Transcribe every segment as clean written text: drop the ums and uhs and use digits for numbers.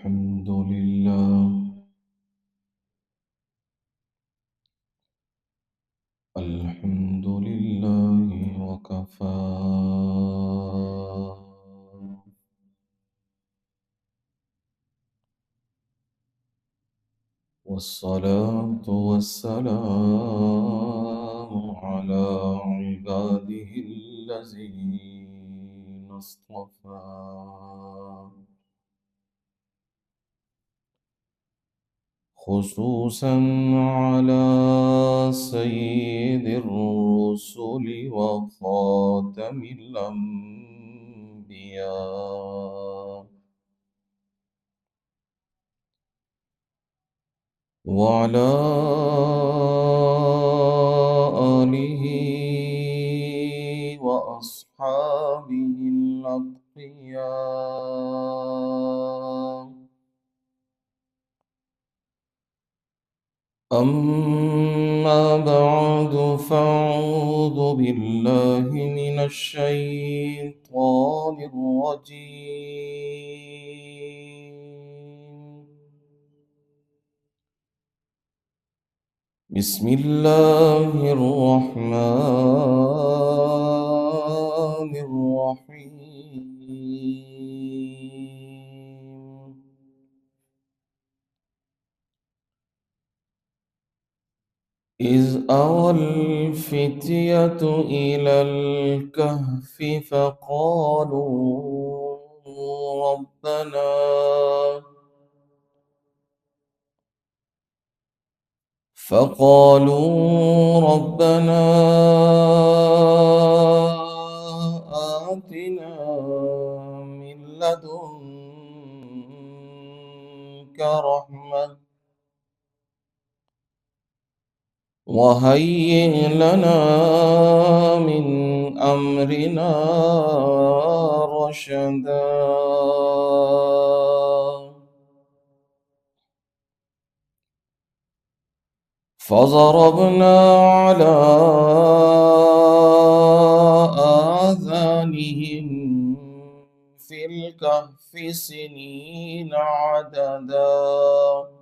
الحمد لله الحمد لله وكفى والصلاة والسلام على عباده الذين اصطفى خصوصا على سيد الرسل وخاتم الأنبياء وعلى آله وأصحابه الأتقياء أما بعد فأعوذ بالله من الشيطان الرجيم بسم الله الرحمن الرحيم إذ أوى الفتية إلى الكهف فقالوا ربنا آتنا من لدنك رحمة وهيئ لنا من أمرنا رشدا فضربنا على آذانهم في الكهف سنين عددا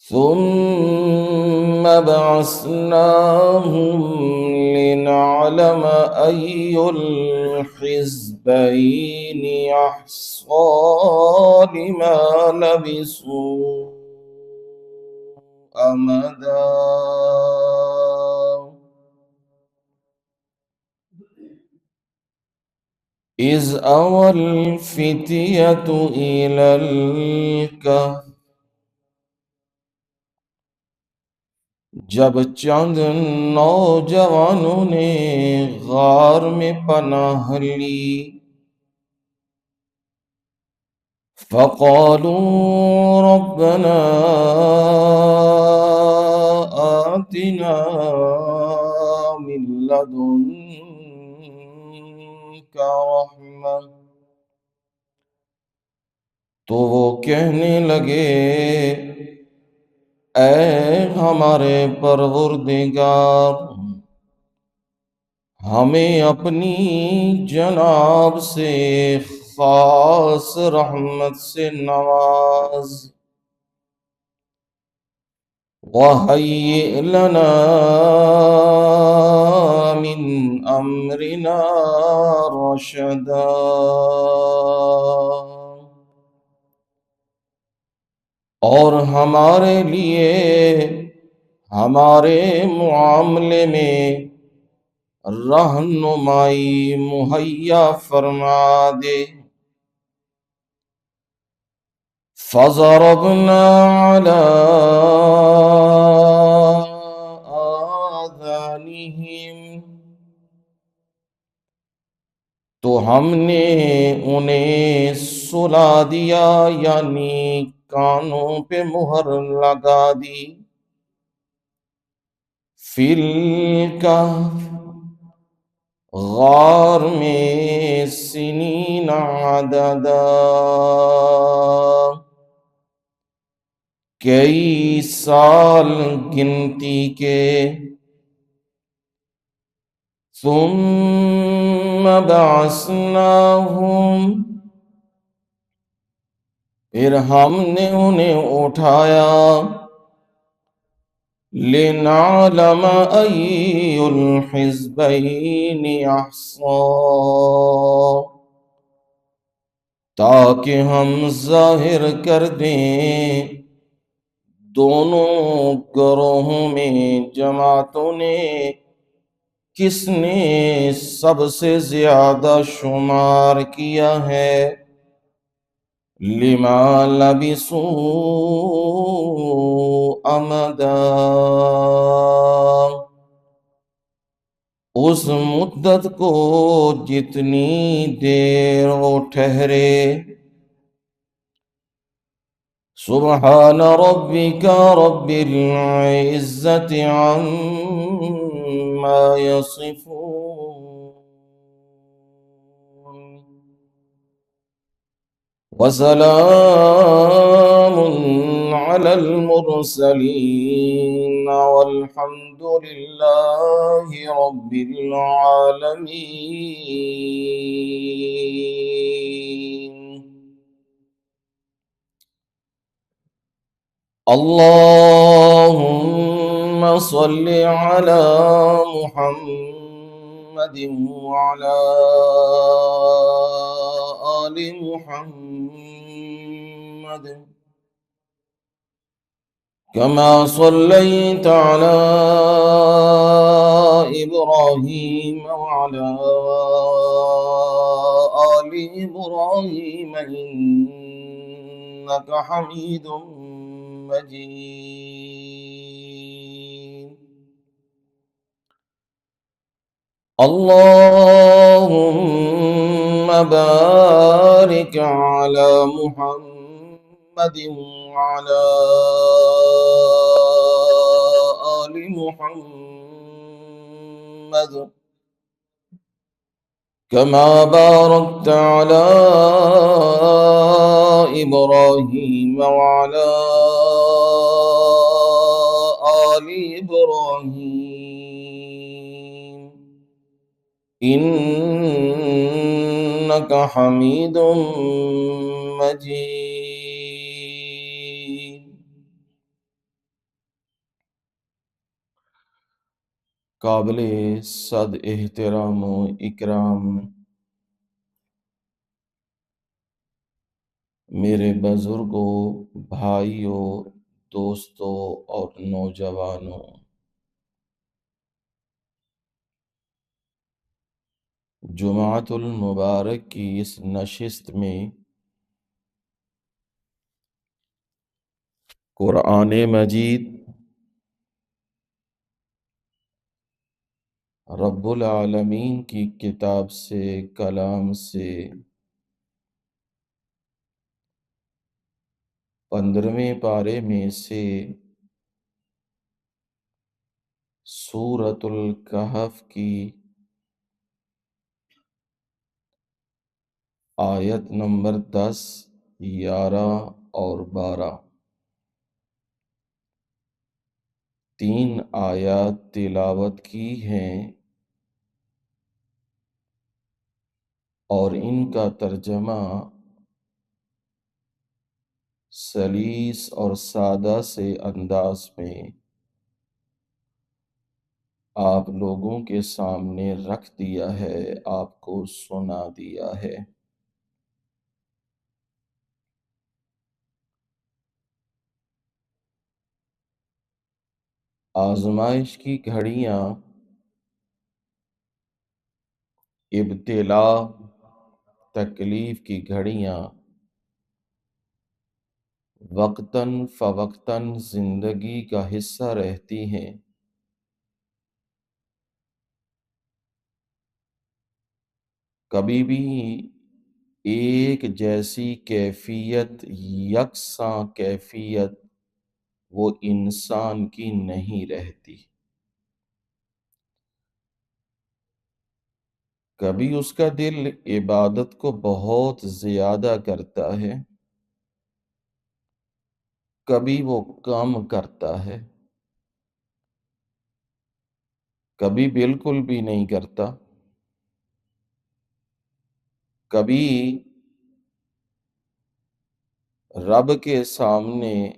ثم بعثناهم لنعلم أي الحزبين أحصى لما لبثوا أمدا إذ أوى الفتية إلى الكهف جب چند نوجوانوں نے غار میں پناہ لی فقالوا ربنا آتنا من لدنك رحمة تو وہ کہنے لگے اے ہمارے پروردگار ہمیں اپنی جناب سے خاص رحمت سے نواز وَهَيِّئْ لَنَا مِنْ أَمْرِنَا رَشَدًا اور ہمارے لیے ہمارے معاملے میں رہنمائی مہیا فرما دے فَضَرَبْنَا عَلَىٰ آذَانِهِمْ تو ہم نے انہیں سلا دیا یعنی کانوں پہ مہر لگا دی فی الکہف غار میں سنین عددا کئی سال گنتی کے ثم بعثناہم پھر ہم نے انہیں اٹھایا لنعلم ای الحزبین احصا، تاکہ ہم ظاہر کر دیں دونوں گروہوں میں جماعتوں نے کس نے سب سے زیادہ شمار کیا ہے، لما لبثوا امدا، اس مدت کو جتنی دیر وہ ٹھہرے۔ سبحان ربك رب العزة عما يصفون، وسلام على المرسلين، والحمد لله رب العالمين۔ اللهم صل على محمد وعلى آل محمد، كما صليت على إبراهيم وعلى آل إبراهيم إنك حميد مجيد۔ اللهم بارك على محمد وعلى آل محمد، كما باركت على إبراهيم وعلى آل إبراهيم إنك حميد مجيد۔ قابل صد احترام و اکرام میرے بزرگوں، بھائیوں، دوستوں اور نوجوانوں، جمعۃ المبارک کی اس نشست میں قرآن مجید رب العالمین کی کتاب سے، کلام سے 15ویں پارے میں سے سورۃ الکہف کی آیت نمبر 10، 11 اور 12 3 آیات تلاوت کی ہیں اور ان کا ترجمہ سلیس اور سادہ سے انداز میں آپ لوگوں کے سامنے رکھ دیا ہے، آپ کو سنا دیا ہے۔ آزمائش کی گھڑیاں، ابتلا، تکلیف کی گھڑیاں وقتاً فوقتاً زندگی کا حصہ رہتی ہیں۔ کبھی بھی ایک جیسی کیفیت، یکساں کیفیت وہ انسان کی نہیں رہتی۔ کبھی اس کا دل عبادت کو بہت زیادہ کرتا ہے، کبھی وہ کم کرتا ہے، کبھی بالکل بھی نہیں کرتا، کبھی رب کے سامنے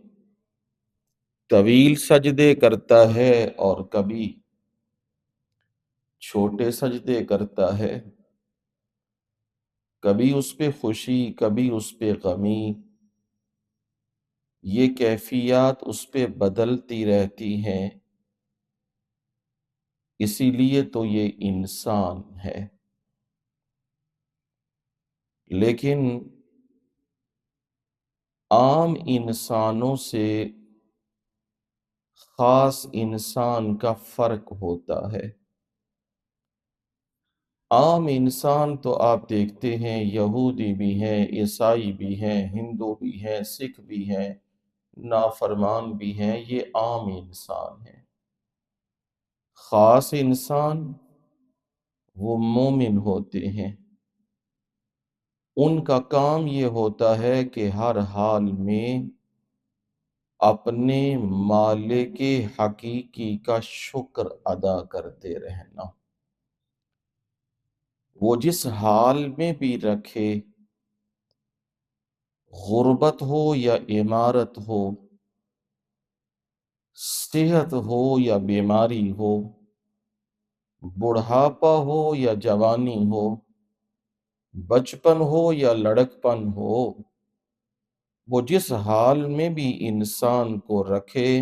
طویل سجدے کرتا ہے اور کبھی چھوٹے سجدے کرتا ہے، کبھی اس پہ خوشی کبھی اس پہ غمی، یہ کیفیات اس پہ بدلتی رہتی ہیں، اسی لیے تو یہ انسان ہے۔ لیکن عام انسانوں سے خاص انسان کا فرق ہوتا ہے۔ عام انسان تو آپ دیکھتے ہیں یہودی بھی ہیں، عیسائی بھی ہیں، ہندو بھی ہیں، سکھ بھی ہیں، نافرمان بھی ہیں، یہ عام انسان ہیں۔ خاص انسان وہ مومن ہوتے ہیں، ان کا کام یہ ہوتا ہے کہ ہر حال میں اپنے مالک حقیقی کا شکر ادا کرتے رہنا۔ وہ جس حال میں بھی رکھے، غربت ہو یا عمارت ہو، صحت ہو یا بیماری ہو، بڑھاپا ہو یا جوانی ہو، بچپن ہو یا لڑکپن ہو، وہ جس حال میں بھی انسان کو رکھے،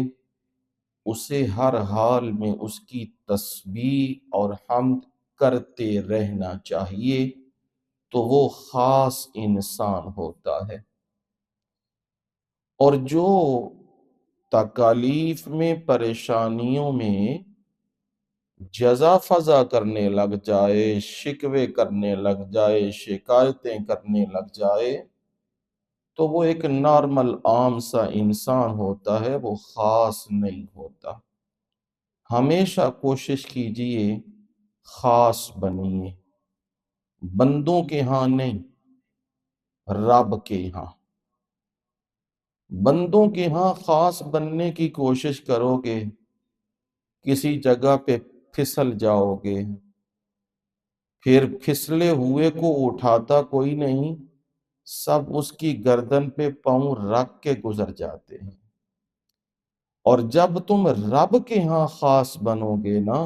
اسے ہر حال میں اس کی تسبیح اور حمد کرتے رہنا چاہیے، تو وہ خاص انسان ہوتا ہے۔ اور جو تکالیف میں، پریشانیوں میں جزا فضا کرنے لگ جائے، شکوے کرنے لگ جائے، شکایتیں کرنے لگ جائے، تو وہ ایک نارمل عام سا انسان ہوتا ہے، وہ خاص نہیں ہوتا۔ ہمیشہ کوشش کیجئے خاص بنیے، بندوں کے ہاں نہیں، رب کے ہاں۔ بندوں کے ہاں خاص بننے کی کوشش کرو گے، کسی جگہ پہ پھسل جاؤ گے، پھر پھسلے ہوئے کو اٹھاتا کوئی نہیں، سب اس کی گردن پہ پاؤں رکھ کے گزر جاتے ہیں۔ اور جب تم رب کے ہاں خاص بنو گے نا،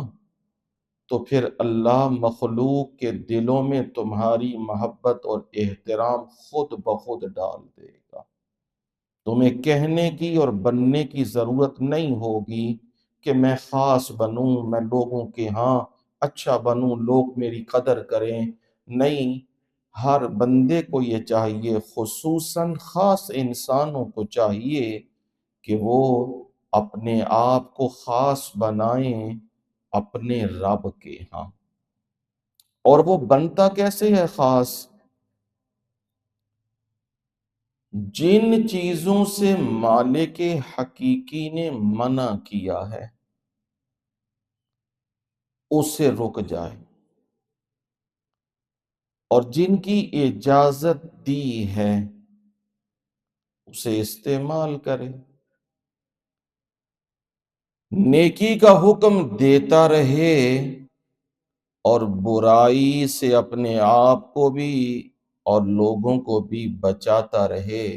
تو پھر اللہ مخلوق کے دلوں میں تمہاری محبت اور احترام خود بخود ڈال دے گا۔ تمہیں کہنے کی اور بننے کی ضرورت نہیں ہوگی کہ میں خاص بنوں، میں لوگوں کے ہاں اچھا بنوں، لوگ میری قدر کریں۔ نہیں، ہر بندے کو یہ چاہیے، خصوصاً خاص انسانوں کو چاہیے کہ وہ اپنے آپ کو خاص بنائیں اپنے رب کے ہاں۔ اور وہ بنتا کیسے ہے خاص؟ جن چیزوں سے مالک حقیقی نے منع کیا ہے اس سے رک جائے، اور جن کی اجازت دی ہے اسے استعمال کرے، نیکی کا حکم دیتا رہے اور برائی سے اپنے آپ کو بھی اور لوگوں کو بھی بچاتا رہے،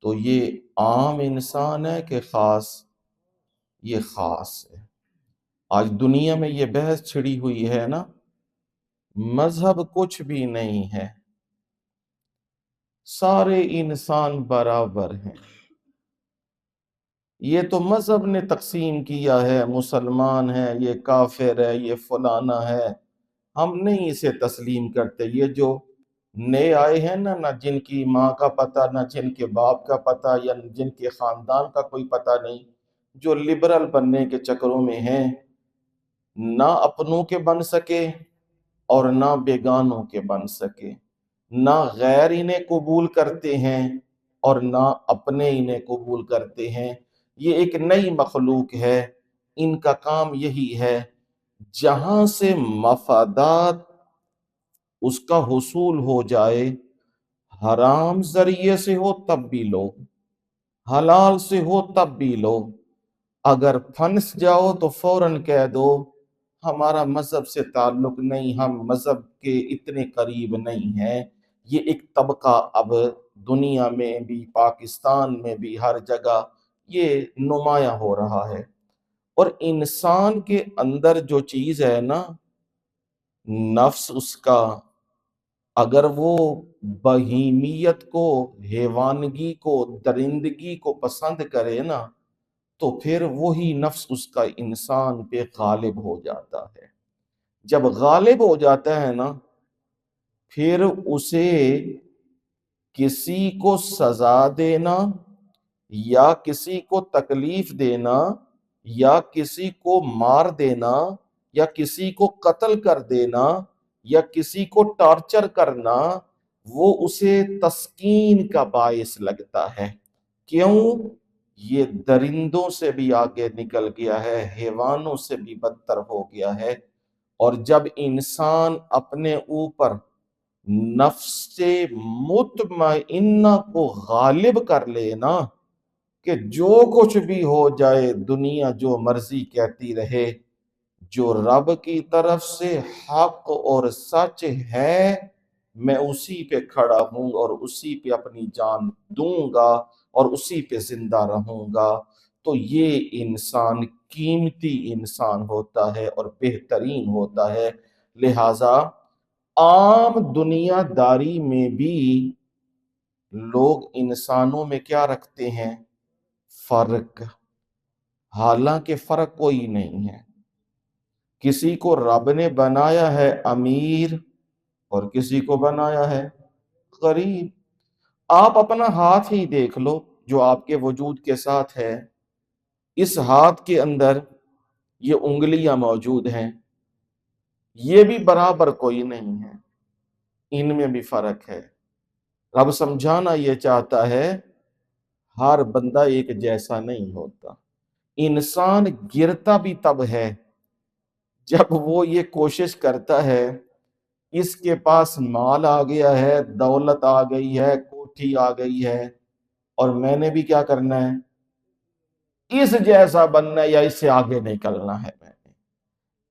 تو یہ عام انسان ہے کہ خاص؟ یہ خاص ہے۔ آج دنیا میں یہ بحث چھڑی ہوئی ہے نا، مذہب کچھ بھی نہیں ہے، سارے انسان برابر ہیں۔ یہ تو مذہب نے تقسیم کیا ہے، مسلمان ہے، یہ کافر ہے، یہ فلانا ہے، ہم نہیں اسے تسلیم کرتے۔ یہ جو نئے آئے ہیں نا، نہ جن کی ماں کا پتہ، نہ جن کے باپ کا پتہ، یا جن کے خاندان کا کوئی پتہ نہیں، جو لبرل بننے کے چکروں میں ہیں، نہ اپنوں کے بن سکے اور نہ بیگانوں کے بن سکے، نہ غیر انہیں قبول کرتے ہیں اور نہ اپنے انہیں قبول کرتے ہیں۔ یہ ایک نئی مخلوق ہے، ان کا کام یہی ہے، جہاں سے مفادات اس کا حصول ہو جائے، حرام ذریعے سے ہو تب بھی لو، حلال سے ہو تب بھی لو، اگر پھنس جاؤ تو فوراً کہہ دو ہمارا مذہب سے تعلق نہیں، ہم مذہب کے اتنے قریب نہیں ہیں۔ یہ ایک طبقہ اب دنیا میں بھی، پاکستان میں بھی، ہر جگہ یہ نمایاں ہو رہا ہے۔ اور انسان کے اندر جو چیز ہے نا، نفس اس کا، اگر وہ بہیمیت کو، حیوانگی کو، درندگی کو پسند کرے نا، تو پھر وہی نفس اس کا انسان پہ غالب ہو جاتا ہے۔ جب غالب ہو جاتا ہے نا، پھر اسے کسی کو سزا دینا، یا کسی کو تکلیف دینا، یا کسی کو مار دینا، یا کسی کو قتل کر دینا، یا کسی کو ٹارچر کرنا، وہ اسے تسکین کا باعث لگتا ہے۔ کیوں؟ یہ درندوں سے بھی آگے نکل گیا ہے، حیوانوں سے بھی بدتر ہو گیا ہے۔ اور جب انسان اپنے اوپر نفس مطمئنہ کو غالب کر لے نا، کہ جو کچھ بھی ہو جائے، دنیا جو مرضی کہتی رہے، جو رب کی طرف سے حق اور سچ ہے، میں اسی پہ کھڑا ہوں اور اسی پہ اپنی جان دوں گا اور اسی پہ زندہ رہوں گا، تو یہ انسان قیمتی انسان ہوتا ہے اور بہترین ہوتا ہے۔ لہذا عام دنیا داری میں بھی لوگ انسانوں میں کیا رکھتے ہیں؟ فرق۔ حالانکہ فرق کوئی نہیں ہے۔ کسی کو رب نے بنایا ہے امیر اور کسی کو بنایا ہے غریب۔ آپ اپنا ہاتھ ہی دیکھ لو جو آپ کے وجود کے ساتھ ہے، اس ہاتھ کے اندر یہ انگلیاں موجود ہیں، یہ بھی برابر کوئی نہیں ہے، ان میں بھی فرق ہے۔ رب سمجھانا یہ چاہتا ہے، ہر بندہ ایک جیسا نہیں ہوتا۔ انسان گرتا بھی تب ہے جب وہ یہ کوشش کرتا ہے، اس کے پاس مال آ گیا ہے، دولت آ گئی ہے، کوٹھی آ گئی ہے، اور میں نے بھی کیا کرنا ہے؟ اس جیسا بننا ہے یا اس سے آگے نکلنا ہے میں نے۔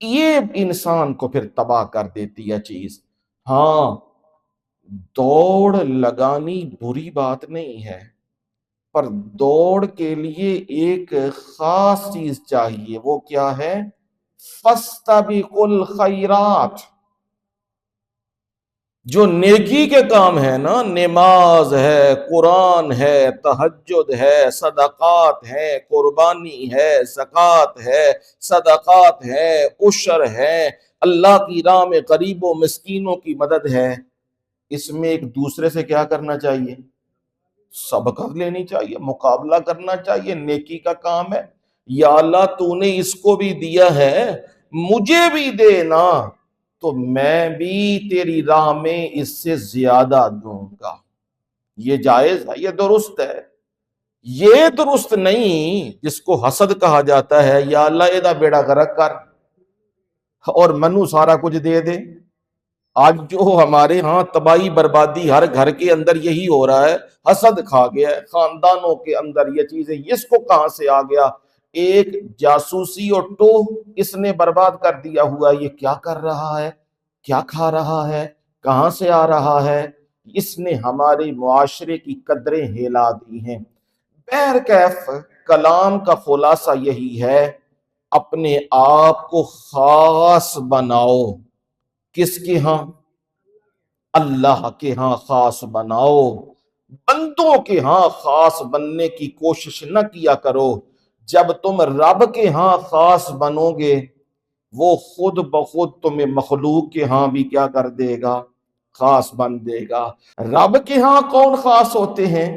یہ انسان کو پھر تباہ کر دیتی ہے چیز۔ ہاں، دوڑ لگانی بری بات نہیں ہے، پر دوڑ کے لیے ایک خاص چیز چاہیے، وہ کیا ہے؟ فَاسْتَبِقُوا الْخَيْرَاتِ۔ جو نیکی کے کام ہے نا، نماز ہے، قرآن ہے، تہجد ہے، صدقات ہے، قربانی ہے، زکوٰۃ ہے، صدقات ہے، عشر ہے، اللہ کی راہ میں غریبوں مسکینوں کی مدد ہے، اس میں ایک دوسرے سے کیا کرنا چاہیے؟ سبقت لینی چاہیے، مقابلہ کرنا چاہیے، نیکی کا کام ہے۔ یا اللہ تو نے اس کو بھی دیا ہے، مجھے بھی دینا، تو میں بھی تیری راہ میں اس سے زیادہ دوں گا۔ یہ جائز ہے، یہ درست ہے۔ یہ درست نہیں جس کو حسد کہا جاتا ہے، یا اللہ ایدہ بیڑا غرق کر اور منو سارا کچھ دے دے۔ آج جو ہمارے ہاں تباہی بربادی ہر گھر کے اندر یہی ہو رہا ہے، حسد کھا گیا ہے خاندانوں کے اندر، یہ چیزیں اس کو کہاں سے آ گیا؟ ایک جاسوسی اور ٹوہ اس نے برباد کر دیا ہوا، یہ کیا کر رہا ہے، کیا کھا رہا ہے، کہاں سے آ رہا ہے، اس نے ہمارے معاشرے کی قدریں ہلا دی ہیں۔ بہرکیف کلام کا خلاصہ یہی ہے، اپنے آپ کو خاص بناؤ۔ کس کے ہاں؟ اللہ کے ہاں خاص بناؤ۔ بندوں کے ہاں خاص بننے کی کوشش نہ کیا کرو۔ جب تم رب کے ہاں خاص بنو گے، وہ خود بخود تمہیں مخلوق کے ہاں بھی کیا کر دے گا؟ خاص بن دے گا۔ رب کے ہاں کون خاص ہوتے ہیں؟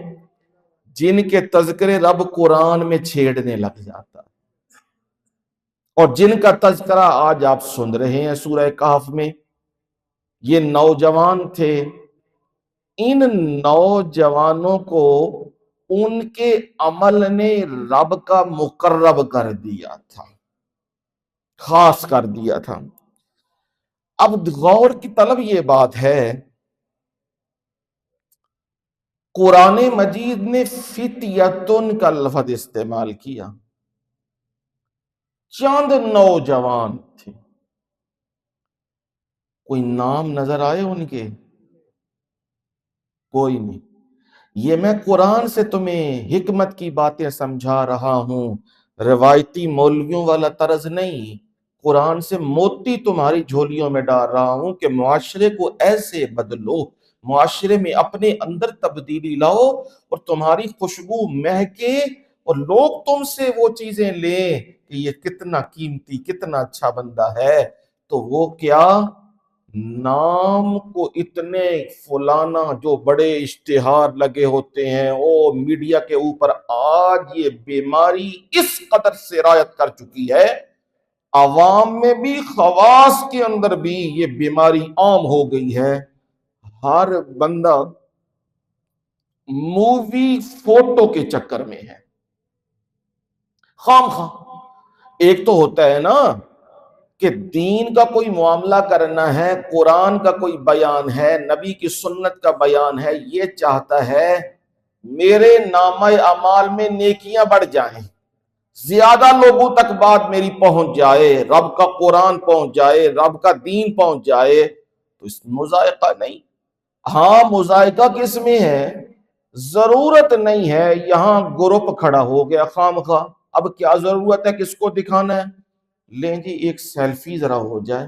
جن کے تذکرے رب قرآن میں چھیڑنے لگ جاتا، اور جن کا تذکرہ آج آپ سن رہے ہیں سورہ کہف میں، یہ نوجوان تھے۔ ان نوجوانوں کو ان کے عمل نے رب کا مقرب کر دیا تھا، خاص کر دیا تھا۔ اب غور کی طلب یہ بات ہے، قرآن مجید نے فتیتن کا لفظ استعمال کیا، چند نوجوان تھے، کوئی نام نظر آئے ان کے؟ کوئی نہیں۔ یہ میں قرآن سے تمہیں حکمت کی باتیں سمجھا رہا ہوں، روایتی مولویوں والا طرز نہیں۔ قرآن سے موتی تمہاری جھولیوں میں ڈال رہا ہوں کہ معاشرے کو ایسے بدلو، معاشرے میں اپنے اندر تبدیلی لاؤ اور تمہاری خوشبو مہکے اور لوگ تم سے وہ چیزیں لیں کہ یہ کتنا قیمتی، کتنا اچھا بندہ ہے۔ تو وہ کیا نام کو اتنے فلانا جو بڑے اشتہار لگے ہوتے ہیں، او میڈیا کے اوپر آج یہ بیماری اس قدر سرایت کر چکی ہے، عوام میں بھی خواص کے اندر بھی یہ بیماری عام ہو گئی ہے۔ ہر بندہ مووی فوٹو کے چکر میں ہے، خام خواہ۔ ایک تو ہوتا ہے نا کہ دین کا کوئی معاملہ کرنا ہے، قرآن کا کوئی بیان ہے، نبی کی سنت کا بیان ہے، یہ چاہتا ہے میرے نامہ اعمال میں نیکیاں بڑھ جائیں، زیادہ لوگوں تک بات میری پہنچ جائے، رب کا قرآن پہنچ جائے، رب کا دین پہنچ جائے، تو اس میں مذائقہ نہیں۔ ہاں مذائقہ کس میں ہے؟ ضرورت نہیں ہے، یہاں گروپ کھڑا ہو گیا خام خواہ، اب کیا ضرورت ہے، کس کو دکھانا ہے؟ لیں جی ایک سیلفی ذرا ہو جائے۔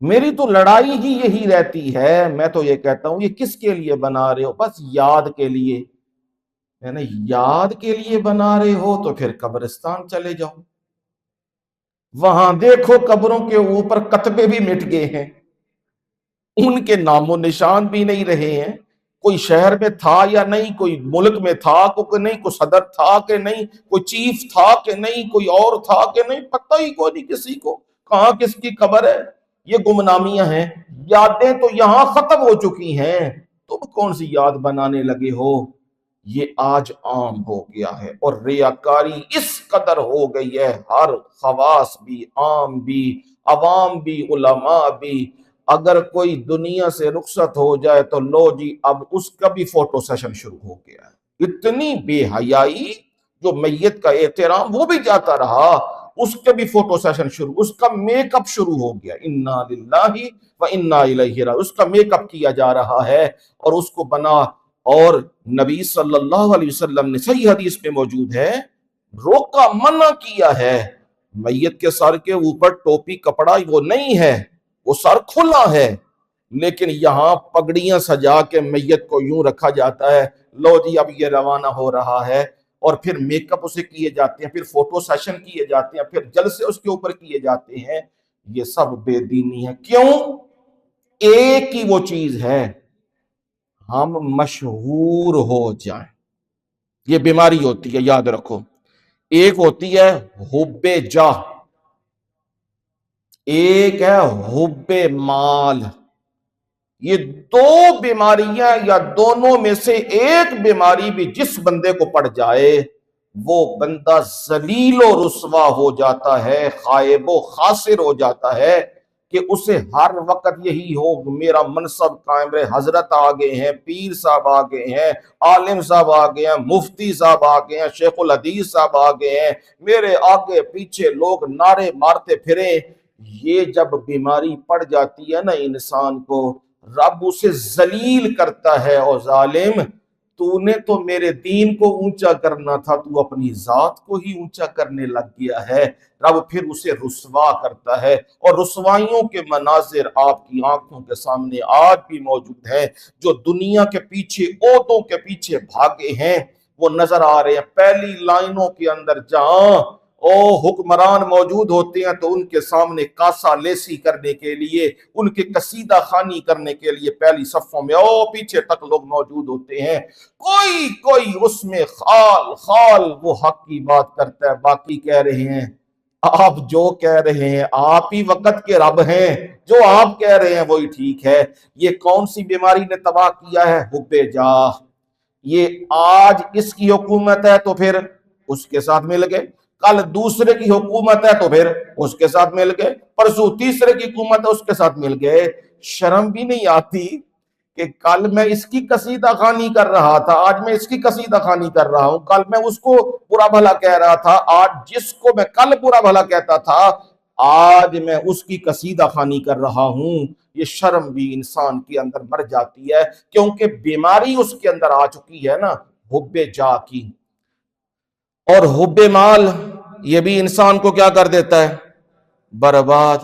میری تو لڑائی ہی یہی رہتی ہے، میں تو یہ کہتا ہوں یہ کس کے لیے بنا رہے ہو؟ بس یاد کے لیے۔ یعنی یاد کے لیے بنا رہے ہو تو پھر قبرستان چلے جاؤ، وہاں دیکھو قبروں کے اوپر کتبے بھی مٹ گئے ہیں، ان کے نام و نشان بھی نہیں رہے ہیں، کوئی شہر میں تھا یا نہیں، کوئی ملک میں تھا کہ نہیں، کوئی صدر تھا کہ نہیں، کوئی چیف تھا کہ نہیں، کوئی اور تھا کہ نہیں، پتہ ہی کوئی نہیں کسی کو، کہاں کس کی قبر ہے۔ یہ گمنامیاں ہیں، یادیں تو یہاں ختم ہو چکی ہیں، تم کون سی یاد بنانے لگے ہو؟ یہ آج عام ہو گیا ہے، اور ریاکاری اس قدر ہو گئی ہے، ہر خواص بھی، عام بھی، عوام بھی، علماء بھی۔ اگر کوئی دنیا سے رخصت ہو جائے تو لو جی اب اس کا بھی فوٹو سیشن شروع ہو گیا ہے۔ اتنی بے حیائی، جو میت کا احترام وہ بھی جاتا رہا، اس کے بھی فوٹو سیشن شروع، اس کا میک اپ شروع ہو گیا، انا للہ و انا الیہ راجعون، اس کا میک اپ کیا جا رہا ہے اور اس کو بنا۔ اور نبی صلی اللہ علیہ وسلم نے صحیح حدیث میں موجود ہے، روکا، منع کیا ہے، میت کے سر کے اوپر ٹوپی کپڑا وہ نہیں ہے، وہ سر کھلا ہے، لیکن یہاں پگڑیاں سجا کے میت کو یوں رکھا جاتا ہے، لو جی اب یہ روانہ ہو رہا ہے، اور پھر میک اپ اسے کیے جاتے ہیں، پھر فوٹو سیشن کیے جاتے ہیں، پھر جلسے اس کے اوپر کیے جاتے ہیں۔ یہ سب بے دینی ہے۔ کیوں؟ ایک ہی وہ چیز ہے، ہم مشہور ہو جائیں۔ یہ بیماری ہوتی ہے، یاد رکھو۔ ایک ہوتی ہے حب جاہ، ایک ہے حب مال۔ یہ دو بیماریاں یا دونوں میں سے ایک بیماری بھی جس بندے کو پڑ جائے وہ بندہ ذلیل و رسوا ہو جاتا ہے، خائب و خاسر ہو جاتا ہے، کہ اسے ہر وقت یہی ہو میرا منصب قائم رہے، حضرت آگے ہیں، پیر صاحب آگے ہیں، عالم صاحب آگے ہیں، مفتی صاحب آگے ہیں، شیخ الحدیث صاحب آگے ہیں، میرے آگے پیچھے لوگ نعرے مارتے پھریں۔ یہ جب بیماری پڑ جاتی ہے نا انسان کو، رب اسے ذلیل کرتا ہے، اور ظالم تو نے تو میرے دین کو اونچا کرنا تھا، تو اپنی ذات کو ہی اونچا کرنے لگ گیا ہے۔ رب پھر اسے رسوا کرتا ہے، اور رسوائیوں کے مناظر آپ کی آنکھوں کے سامنے آج بھی موجود ہیں۔ جو دنیا کے پیچھے، عہدوں کے پیچھے بھاگے ہیں، وہ نظر آ رہے ہیں۔ پہلی لائنوں کے اندر جہاں حکمران موجود ہوتے ہیں تو ان کے سامنے کاسا لیسی کرنے کے لیے، ان کے قصیدہ خوانی کرنے کے لیے پہلی صفوں میں پیچھے تک لوگ موجود ہوتے ہیں۔ کوئی اس میں خال خال وہ حق کی بات کرتا ہے، باقی کہہ رہے ہیں آپ جو کہہ رہے ہیں، آپ ہی وقت کے رب ہیں، جو آپ کہہ رہے ہیں وہی ٹھیک ہے۔ یہ کون سی بیماری نے تباہ کیا ہے؟ حب جاہ۔ یہ آج اس کی حکومت ہے تو پھر اس کے ساتھ مل گئے، کل دوسرے کی حکومت ہے تو پھر اس کے ساتھ مل گئے، پرسوں تیسرے کی حکومت ہے اس کے ساتھ مل گئے۔ شرم بھی نہیں آتی کہ کل میں اس کی قصیدہ خوانی کر رہا تھا، آج میں اس کی قصیدہ خوانی کر رہا ہوں، کل میں اس کو برا بھلا کہہ رہا تھا، آج جس کو میں کل برا بھلا کہتا تھا آج میں اس کی قصیدہ خوانی کر رہا ہوں۔ یہ شرم بھی انسان کے اندر مر جاتی ہے، کیونکہ بیماری اس کے اندر آ چکی ہے نا، حب جا کی۔ اور حب مال یہ بھی انسان کو کیا کر دیتا ہے؟ برباد۔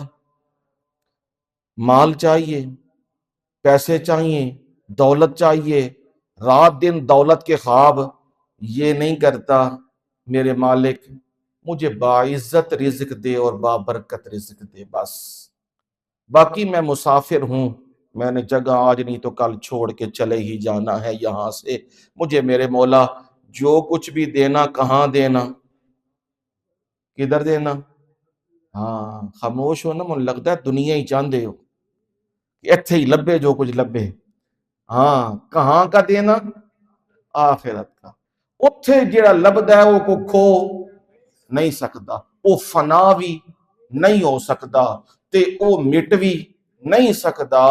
مال چاہیے، پیسے چاہیے، دولت چاہیے، رات دن دولت کے خواب، یہ نہیں کرتا میرے مالک مجھے باعزت رزق دے اور بابرکت رزق دے، بس باقی میں مسافر ہوں، میں نے جگہ آج نہیں تو کل چھوڑ کے چلے ہی جانا ہے یہاں سے، مجھے میرے مولا جو کچھ بھی دینا کہاں دینا، کدھر دینا؟ ہاں خاموش ہو نا، من لگتا ہے دنیا ہی چاندے ہو، اتھے ہی لبے جو کچھ لبے۔ ہاں کہاں کا دینا؟ آخرت کا۔ اتھے جڑا لبدا ہے وہ کو کھو نہیں سکتا، وہ فنا بھی نہیں ہو سکتا تے وہ مٹ بھی نہیں سکتا،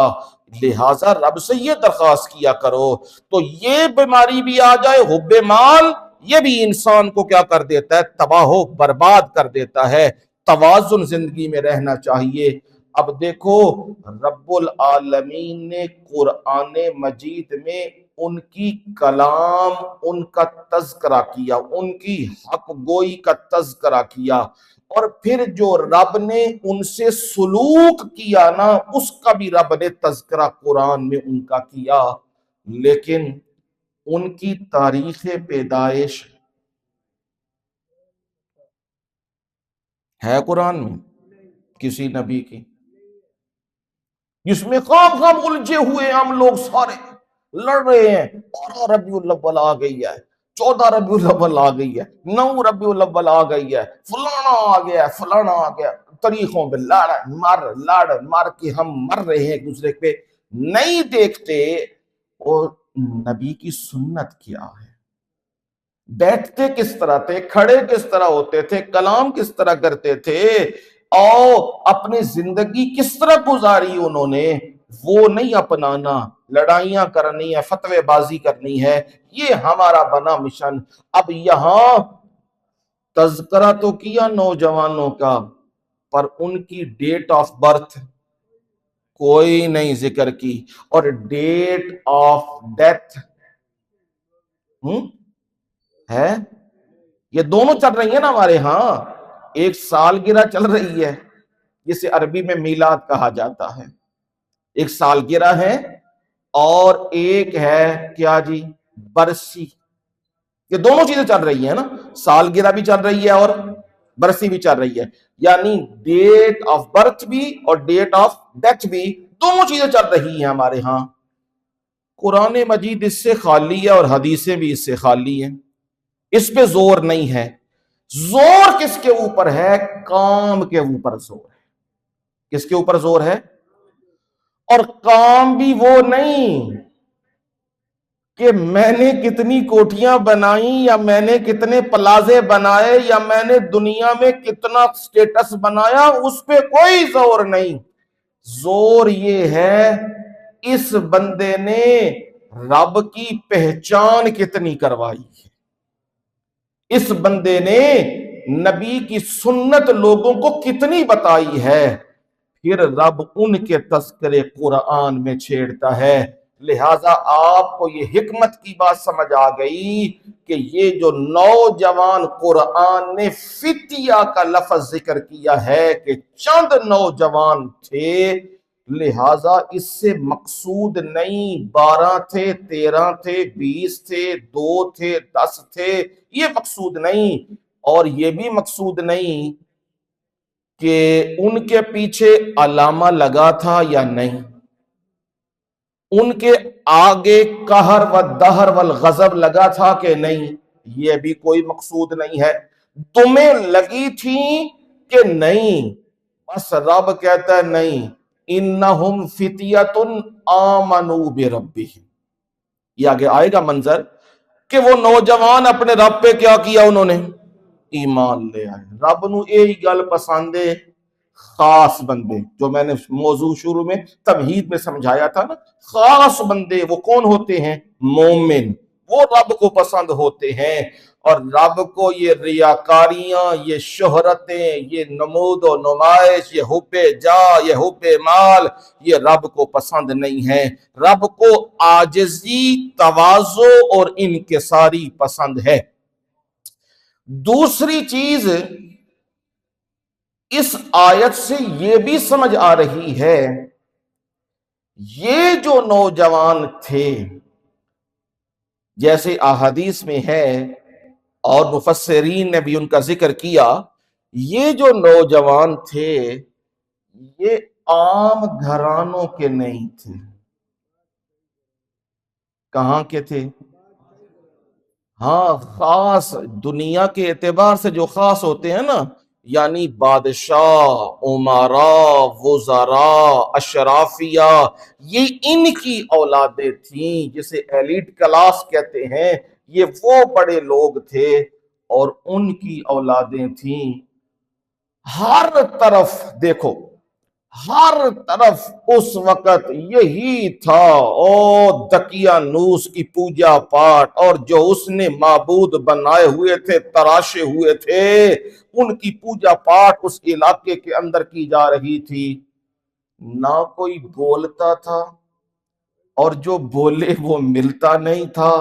لہٰذا رب سے یہ درخواست کیا کرو۔ تو یہ بیماری بھی آ جائے، حب مال، یہ بھی انسان کو کیا کر دیتا ہے؟ تباہ و برباد کر دیتا ہے۔ توازن زندگی میں رہنا چاہیے۔ اب دیکھو رب العالمین نے قرآن مجید میں ان کی کلام، ان کا تذکرہ کیا، ان کی حق گوئی کا تذکرہ کیا، اور پھر جو رب نے ان سے سلوک کیا نا، اس کا بھی رب نے تذکرہ قرآن میں ان کا کیا، لیکن ان کی تاریخ پیدائش ہے قرآن میں کسی نبی کی، جس میں خواب خواب الجھے ہوئے ہم لوگ سارے لڑ رہے ہیں؟ 12 ربیع الاول آ گئی ہے، 14 ربیع الاول آ گئی ہے، 9 ربیع الاول آ گئی ہے، فلانا آ گیا ہے، فلانا آ گیا، تاریخوں پہ لڑ مر کے ہم مر رہے ہیں ایک دوسرے پہ، نہیں دیکھتے اور نبی کی سنت کیا ہے، بیٹھتے کس طرح تھے، کھڑے کس طرح ہوتے تھے، کلام کس طرح کرتے تھے، اور اپنی زندگی کس طرح گزاری انہوں نے، وہ نہیں اپنانا، لڑائیاں کرنی ہے، فتوے بازی کرنی ہے، یہ ہمارا بنا مشن۔ اب یہاں تذکرہ تو کیا نوجوانوں کا، پر ان کی ڈیٹ آف برتھ کوئی نہیں ذکر کی، اور ڈیٹ آف ڈیتھ ہے، یہ دونوں چل رہی ہیں نا ہمارے ہاں، ایک سالگرہ چل رہی ہے جسے عربی میں میلاد کہا جاتا ہے، ایک سالگرہ ہے، اور ایک ہے کیا جی؟ برسی۔ یہ دونوں چیزیں چل رہی ہیں نا، سالگرہ بھی چل رہی ہے اور برسی بھی چل رہی ہے، یعنی ڈیٹ آف برتھ بھی اور ڈیٹ آف ڈیتھ بھی، دونوں چیزیں چل رہی ہیں ہمارے ہاں۔ قرآن مجید اس سے خالی ہے اور حدیثیں بھی اس سے خالی ہیں، اس پہ زور نہیں ہے۔ زور کس کے اوپر ہے؟ کام کے اوپر زور ہے۔ کس کے اوپر زور ہے؟ اور کام بھی وہ نہیں کہ میں نے کتنی کوٹھیاں بنائیں، یا میں نے کتنے پلازے بنائے، یا میں نے دنیا میں کتنا سٹیٹس بنایا، اس پہ کوئی زور نہیں۔ زور یہ ہے اس بندے نے رب کی پہچان کتنی کروائی ہے، اس بندے نے نبی کی سنت لوگوں کو کتنی بتائی ہے، پھر رب ان کے تذکرے قرآن میں چھیڑتا ہے۔ لہٰذا آپ کو یہ حکمت کی بات سمجھ آ گئی کہ یہ جو نوجوان قرآن نے فتیہ کا لفظ ذکر کیا ہے کہ چند نوجوان تھے، لہٰذا اس سے مقصود نہیں 12 تھے، 13 تھے، 20 تھے، 2 تھے، 10 تھے، یہ مقصود نہیں، اور یہ بھی مقصود نہیں کہ ان کے پیچھے علامہ لگا تھا یا نہیں، ان کے آگے قہر و دہر والغضب لگا تھا کہ نہیں، یہ بھی کوئی مقصود نہیں ہے۔ تمہیں لگی تھی کہ نہیں، بس رب کہتا ہے نہیں، انہم فتیۃ آمنوا بربہم، یہ آگے آئے گا منظر کہ وہ نوجوان اپنے رب پہ کیا کیا، انہوں نے ایمان لے آئے۔ رب نو یہی گل پسند ہے، خاص بندے، جو میں نے موضوع شروع میں تمہید میں سمجھایا تھا نا، خاص بندے وہ کون ہوتے ہیں؟ مومن، وہ رب کو پسند ہوتے ہیں، اور رب کو یہ ریاکاریاں، یہ شہرتیں، یہ نمود و نمائش، یہ حب جا، یہ حب مال، یہ رب کو پسند نہیں ہے۔ رب کو عاجزی، تواضع اور انکساری پسند ہے۔ دوسری چیز اس آیت سے یہ بھی سمجھ آ رہی ہے، یہ جو نوجوان تھے، جیسے احادیث میں ہے اور مفسرین نے بھی ان کا ذکر کیا، یہ جو نوجوان تھے یہ عام گھرانوں کے نہیں تھے۔ کہاں کے تھے؟ ہاں، خاص دنیا کے اعتبار سے جو خاص ہوتے ہیں نا، یعنی بادشاہ، امراء، وزراء، اشرافیہ، یہ ان کی اولادیں تھیں، جسے ایلیٹ کلاس کہتے ہیں۔ یہ وہ بڑے لوگ تھے اور ان کی اولادیں تھیں۔ ہر طرف دیکھو، ہر طرف اس وقت یہی تھا، او دقیانوس کی پوجا پاٹ، اور جو اس نے معبود بنائے ہوئے تھے، تراشے ہوئے تھے، ان کی پوجا پاٹ اس علاقے کے اندر کی جا رہی تھی۔ نہ کوئی بولتا تھا، اور جو بولے وہ ملتا نہیں تھا،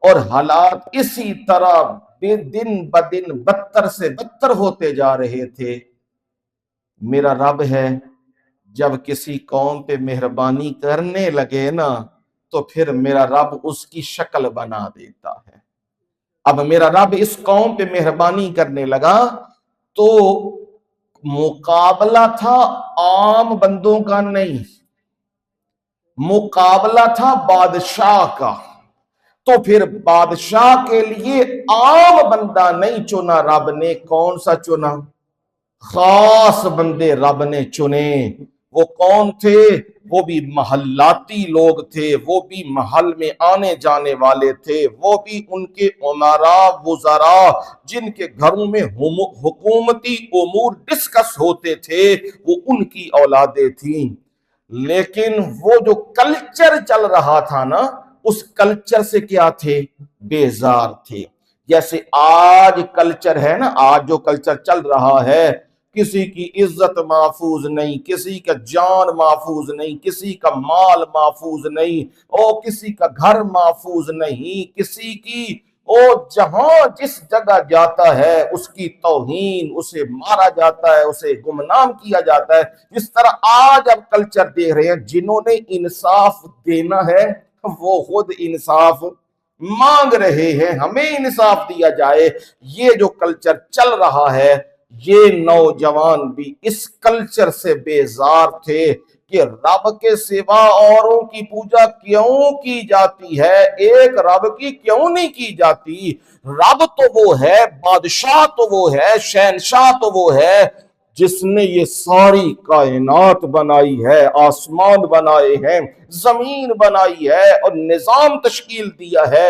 اور حالات اسی طرح دن بدن بدتر سے بدتر ہوتے جا رہے تھے۔ میرا رب ہے، جب کسی قوم پہ مہربانی کرنے لگے نا تو پھر میرا رب اس کی شکل بنا دیتا ہے۔ اب میرا رب اس قوم پہ مہربانی کرنے لگا تو مقابلہ تھا عام بندوں کا نہیں، مقابلہ تھا بادشاہ کا۔ تو پھر بادشاہ کے لیے عام بندہ نہیں چنا رب نے، کون سا چنا؟ خاص بندے رب نے چنے۔ وہ کون تھے؟ وہ بھی محلاتی لوگ تھے، وہ بھی محل میں آنے جانے والے تھے، وہ بھی ان کے امراء، وزراء، جن کے گھروں میں حکومتی امور ڈسکس ہوتے تھے، وہ ان کی اولادیں تھیں۔ لیکن وہ جو کلچر چل رہا تھا نا، اس کلچر سے کیا تھے؟ بیزار تھے۔ جیسے آج کلچر ہے نا، آج جو کلچر چل رہا ہے، کسی کی عزت محفوظ نہیں، کسی کا جان محفوظ نہیں، کسی کا مال محفوظ نہیں، اور کسی کا گھر محفوظ نہیں، کسی کی جہاں جس جگہ جاتا ہے اس کی توہین، اسے مارا جاتا ہے، اسے گمنام کیا جاتا ہے۔ جس طرح آج اب کلچر دیکھ رہے ہیں، جنہوں نے انصاف دینا ہے وہ خود انصاف مانگ رہے ہیں، ہمیں انصاف دیا جائے۔ یہ جو کلچر چل رہا ہے، یہ نوجوان بھی اس کلچر سے بیزار تھے کہ رب کے سوا اوروں کی پوجا کیوں کی جاتی ہے، ایک رب کی کیوں نہیں کی جاتی؟ رب تو وہ ہے، بادشاہ تو وہ ہے، شہنشاہ تو وہ ہے جس نے یہ ساری کائنات بنائی ہے، آسمان بنائے ہیں، زمین بنائی ہے اور نظام تشکیل دیا ہے۔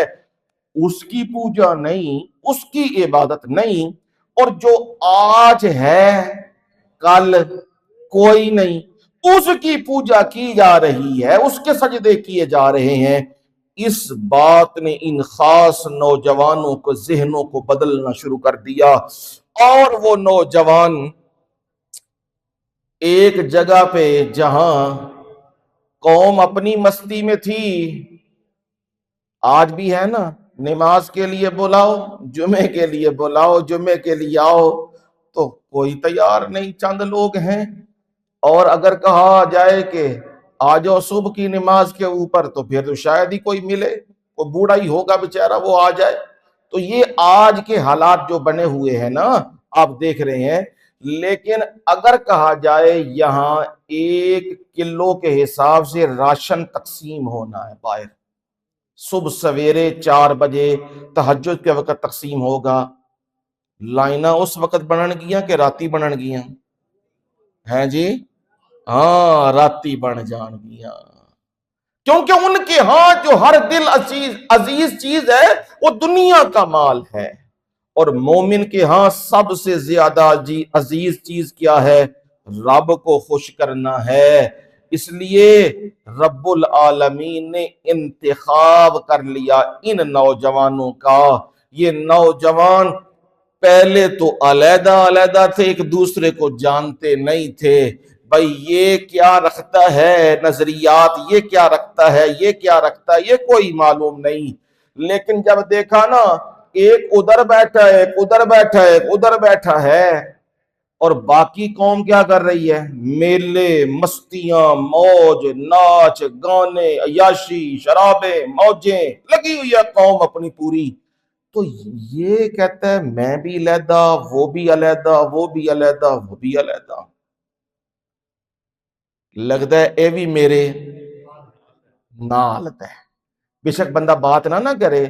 اس کی پوجا نہیں، اس کی عبادت نہیں، اور جو آج ہے کل کوئی نہیں، اس کی پوجا کی جا رہی ہے، اس کے سجدے کیے جا رہے ہیں۔ اس بات نے ان خاص نوجوانوں کو ذہنوں کو بدلنا شروع کر دیا، اور وہ نوجوان ایک جگہ پہ جہاں قوم اپنی مستی میں تھی، آج بھی ہے نا، نماز کے لیے بلاؤ، جمعے کے لیے بلاؤ، جمعے کے لیے آؤ تو کوئی تیار نہیں، چند لوگ ہیں۔ اور اگر کہا جائے کہ آ جاؤ صبح کی نماز کے اوپر تو پھر تو شاید ہی کوئی ملے، کوئی بوڑھا ہی ہوگا بیچارہ وہ آ جائے۔ تو یہ آج کے حالات جو بنے ہوئے ہیں نا، آپ دیکھ رہے ہیں۔ لیکن اگر کہا جائے یہاں 1 کلو کے حساب سے راشن تقسیم ہونا ہے باہر، صبح سویرے 4 بجے تہجد کے وقت تقسیم ہوگا، لائنہ اس وقت بنن گیاں کہ راتی بنن گیاں ہیں جی؟ ہاں، راتی بن جان گیاں، کیونکہ ان کے ہاں جو ہر دل عزیز چیز ہے وہ دنیا کا مال ہے، اور مومن کے ہاں سب سے زیادہ عزیز چیز کیا ہے؟ رب کو خوش کرنا ہے۔ اس لیے رب العالمین نے انتخاب کر لیا ان نوجوانوں کا. یہ نوجوان پہلے تو علیحدہ علیحدہ تھے، ایک دوسرے کو جانتے نہیں تھے. بھائی یہ کیا رکھتا ہے نظریات، یہ کیا رکھتا ہے، یہ کیا رکھتا ہے، یہ کوئی معلوم نہیں. لیکن جب دیکھا نا ایک ادھر بیٹھا ہے، ایک ادھر بیٹھا ہے، ایک ادھر بیٹھا ہے، اور باقی قوم کیا کر رہی ہے؟ میلے، مستیاں، موج، ناچ، گانے، عیاشی، شرابیں، موجیں لگی ہوئی ہے قوم اپنی پوری. تو یہ کہتا ہے میں بھی علیحدہ، وہ بھی علیحدہ، وہ بھی علیحدہ، وہ بھی علیحدہ. لگتا ہے اے بھی میرے نال ہے. بے شک بندہ بات نہ کرے.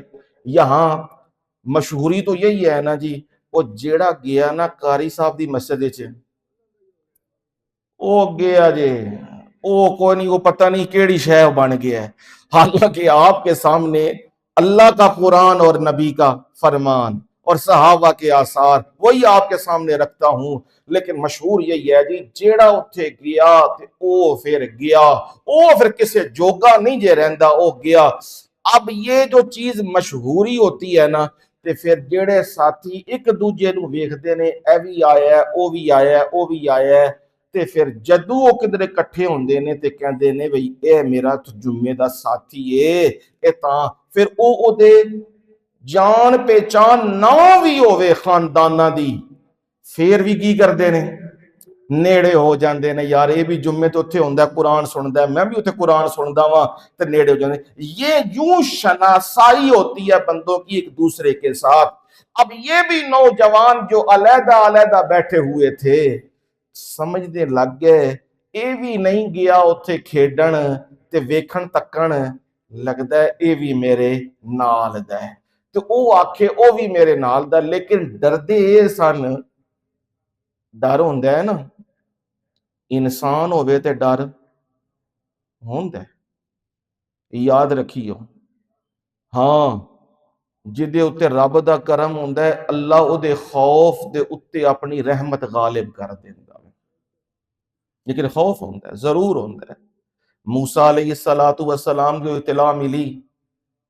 یہاں مشہوری تو یہی ہے نا جی، وہ جیڑا گیا نا قاری صاحب دی مسجد وچ، او گیا جی، او کوئی نہیں، وہ پتہ نہیں کیڑی شے بن گیا ہے. حالانکہ آپ کے سامنے اللہ کا قرآن اور نبی کا فرمان اور صحابہ کے آثار وہی آپ کے سامنے رکھتا ہوں. لیکن مشہور یہی ہے جی، جیڑا اتھے گیا تے او پھر گیا، او پھر کسے جوگا نہیں جے رہندا، او گیا. اب یہ جو چیز مشہوری ہوتی ہے نا، تے پھر جیڑے ساتھی ایک دوجے نو ویکھدے نے اے بھی آیا ہے، او بھی آیا ہے، او بھی آیا ہے، تے پھر جدو وہ کدھر کٹھے ہوندے نے تے کہندے نے بھئی اے میرا تو جمعے دا ساتھی اے، اے تاں پھر او دے جان پہچان نہ بھی ہوئے خاندانہ دی، پھر بھی کی کردے نے؟ نیڑے ہو جاندے نے. یار یہ بھی جمعے تو اتھے ہوندہ ہے، قرآن سندا ہے، میں بھی اتھے قرآن سندا ہوں، تے نیڑے ہو جاندے. یہ یوں شناسائی ہوتی ہے بندوں کی ایک دوسرے کے ساتھ. اب یہ بھی نوجوان جو علیحدہ علیحدہ بیٹھے ہوئے تھے سمجھ دے لگ گئے اے بھی نہیں گیا اتھے کھیڈن تے ویکھن تکن، لگدا ہے اے بھی میرے نال دا ہے. تو او آکھے او بھی میرے نال دا، لیکن ڈردے اے سن. ڈر ہوندا ہے نا، انسان ہوئے تے ڈر ہوندا ہے، یاد رکھیو. ہاں جدے اتے رب دا کرم ہوندا ہے، اللہ او دے خوف دے اتے اپنی رحمت غالب کر دیندا ہے. لیکن خوف ہوندا ہے، ضرور ہوندا ہے. موسیٰ علیہ السلام کو اطلاع ملی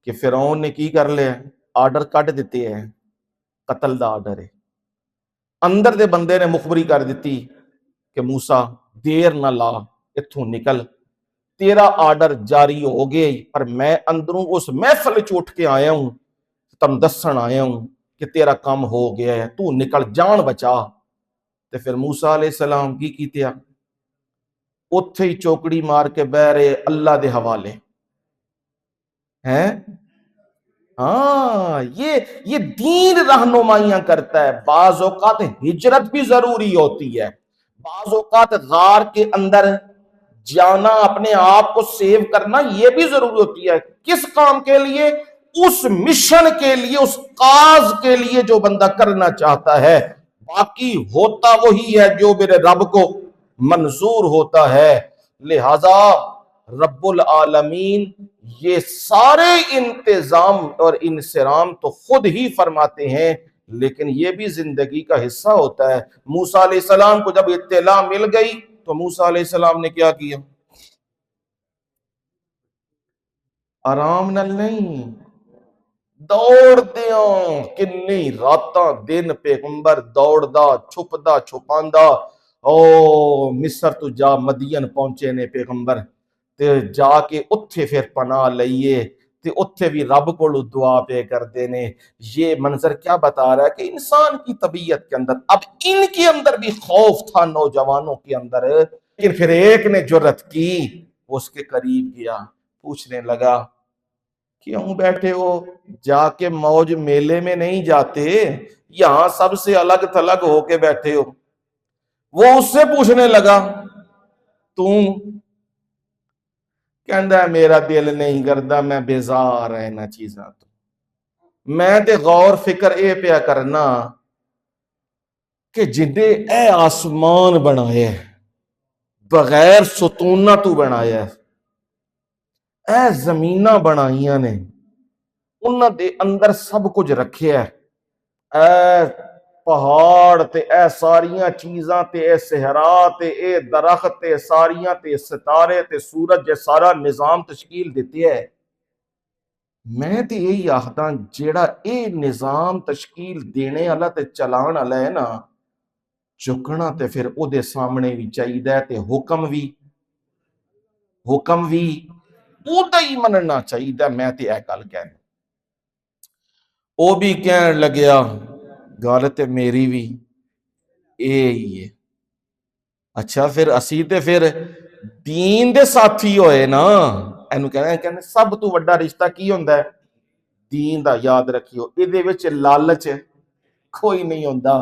کہ فرعون نے کی کر لیا، آرڈر کٹ دیتے ہیں، قتل دا آرڈر ہے. اندر دے بندے نے مخبری کر دیتی کہ موسیٰ دیر نہ لا، اتھوں نکل، تیرا آرڈر جاری ہو گئے، پر میں اندروں اس محفل چوٹ کے آیا ہوں، تم دسن آیا ہوں کہ تیرا کام ہو گیا ہے، تو نکل، جان بچا. تے پھر موسیٰ علیہ السلام کی کیتیا؟ اتھے ہی چوکڑی مار کے بہ رہے اللہ دے حوالے ہیں. ہاں یہ دین رہنمائیاں کرتا ہے. بعض اوقات ہجرت بھی ضروری ہوتی ہے، بعض اوقات غار کے اندر جانا، اپنے آپ کو سیو کرنا یہ بھی ضروری ہوتی ہے. کس کام کے لیے؟ اس مشن کے لیے، اس کاز کے لیے جو بندہ کرنا چاہتا ہے. باقی ہوتا وہی ہے جو میرے رب کو منظور ہوتا ہے. لہذا رب العالمین یہ سارے انتظام اور انصرام تو خود ہی فرماتے ہیں، لیکن یہ بھی زندگی کا حصہ ہوتا ہے. موسیٰ علیہ السلام کو جب اطلاع مل گئی تو موسیٰ علیہ السلام نے کیا کیا؟ آرام نال نہیں، دوڑ دیاں کنی راتاں دن پیغمبر دوڑدا چھپدا چھپاندا. او مصر تو جا مدین پہنچے نے پیغمبر، تے جا کے اتھے پھر پناہ لئیے، تے اتھے بھی رب کو دعا پہ کر دینے. یہ منظر کیا بتا رہا ہے کہ انسان کی طبیعت کے اندر، اب ان کے اندر بھی خوف تھا نوجوانوں کے اندر. لیکن پھر ایک نے جرأت کی، اس کے قریب گیا، پوچھنے لگا کیوں بیٹھے ہو؟ جا کے موج میلے میں نہیں جاتے، یہاں سب سے الگ تھلگ ہو کے بیٹھے ہو. وہ اس سے پوچھنے لگا تم، کہندا ہے میرا دل نہیں کردا، میں بیزار ہے نہ چیزاں تو. میں تے غور فکر اے پیا کرنا کہ جدے اے آسمان بنایا ہے، بغیر ستونہ تو بنایا ہے، اے زمیناں بنائیاں نے، انہاں دے اندر سب کچھ رکھیا ہے، اے پہاڑ تے اے ساریاں چیزاں تے اے صحرا تے اے درخت تے ساریاں تے ستارے تے سورج جے سارا نظام تشکیل دیتی ہے. میں تے یہی آخدا جیڑا اے نظام تشکیل دینے والا تے چلان والا ہے نا، چکنا تے پھر او دے سامنے بھی چاہیے تے حکم بھی او دا ہی مننا چاہیے. میں تے اے گل کہنا. او بھی کہن لگیا گل تے میری بھی اے ہی ہے. اچھا پھر اسی تے پھر دین دے ساتھی ہوئے نا. اینو کہنے سب تو وڈا رشتہ کی ہوندا ہے؟ دین دا. یاد رکھیو ایدے وچ لالچ کوئی نہیں ہوندا.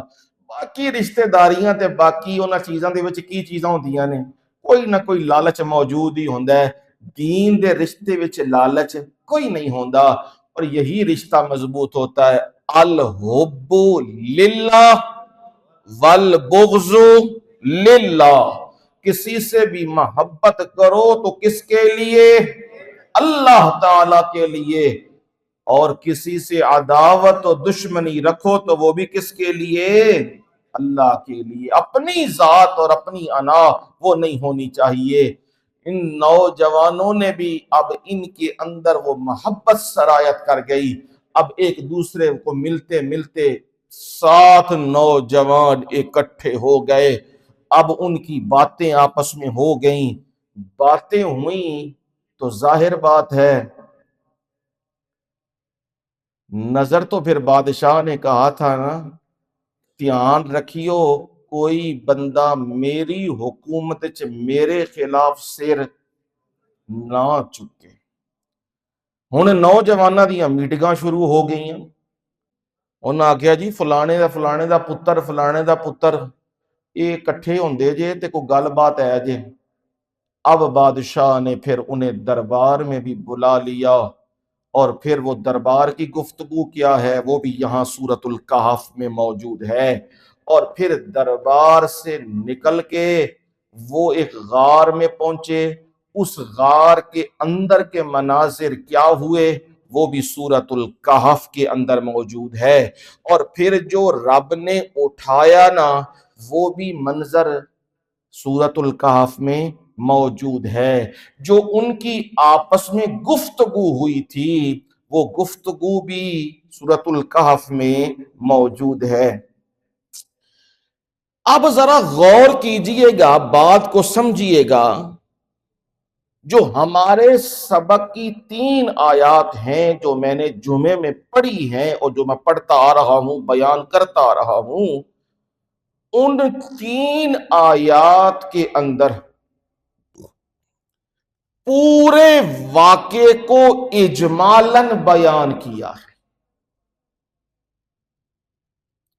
باقی رشتہ داریاں تے باقی انہاں چیزاں دے وچ کی چیزاں ہوندیاں نے، کوئی نہ کوئی لالچ موجود ہی ہوندا ہے. دین دے رشتے وچ لالچ کوئی نہیں ہوندا. اور یہی رشتہ مضبوط ہوتا ہے. الحب للہ والبغض للہ. کسی سے بھی محبت کرو تو کس کے لیے؟ اللہ تعالی کے لیے. اور کسی سے عداوت و دشمنی رکھو تو وہ بھی کس کے لیے؟ اللہ کے لیے. اپنی ذات اور اپنی انا وہ نہیں ہونی چاہیے. ان نوجوانوں نے بھی اب ان کے اندر وہ محبت سرایت کر گئی. اب ایک دوسرے کو ملتے ملتے 7 نوجوان اکٹھے ہو گئے. اب ان کی باتیں آپس میں ہو گئیں. باتیں ہوئیں تو ظاہر بات ہے نظر تو پھر بادشاہ نے کہا تھا نا، دھیان رکھیو کوئی بندہ میری حکومت چ میرے خلاف سر نہ چکے. ہن نوجواناں دیاں میٹنگاں شروع ہو گئیاں. انہاں آکھیا جی فلانے دا پتر یہ کٹھے ہوندے جے تے کوئی گل بات ہے جے. اب بادشاہ نے پھر انہیں دربار میں بھی بلا لیا. اور پھر وہ دربار کی گفتگو کیا ہے وہ بھی یہاں سورۃ الکہف میں موجود ہے. اور پھر دربار سے نکل کے وہ ایک غار میں پہنچے. اس غار کے اندر کے مناظر کیا ہوئے وہ بھی سورۃ الکہف کے اندر موجود ہے. اور پھر جو رب نے اٹھایا نا وہ بھی منظر سورۃ الکہف میں موجود ہے. جو ان کی آپس میں گفتگو ہوئی تھی وہ گفتگو بھی سورۃ الکہف میں موجود ہے. اب ذرا غور کیجئے گا، بات کو سمجھیے گا. جو ہمارے سبق کی 3 آیات ہیں جو میں نے جمعے میں پڑھی ہیں اور جو میں پڑھتا آ رہا ہوں بیان کرتا آ رہا ہوں، ان 3 آیات کے اندر پورے واقعے کو اجمالاً بیان کیا ہے.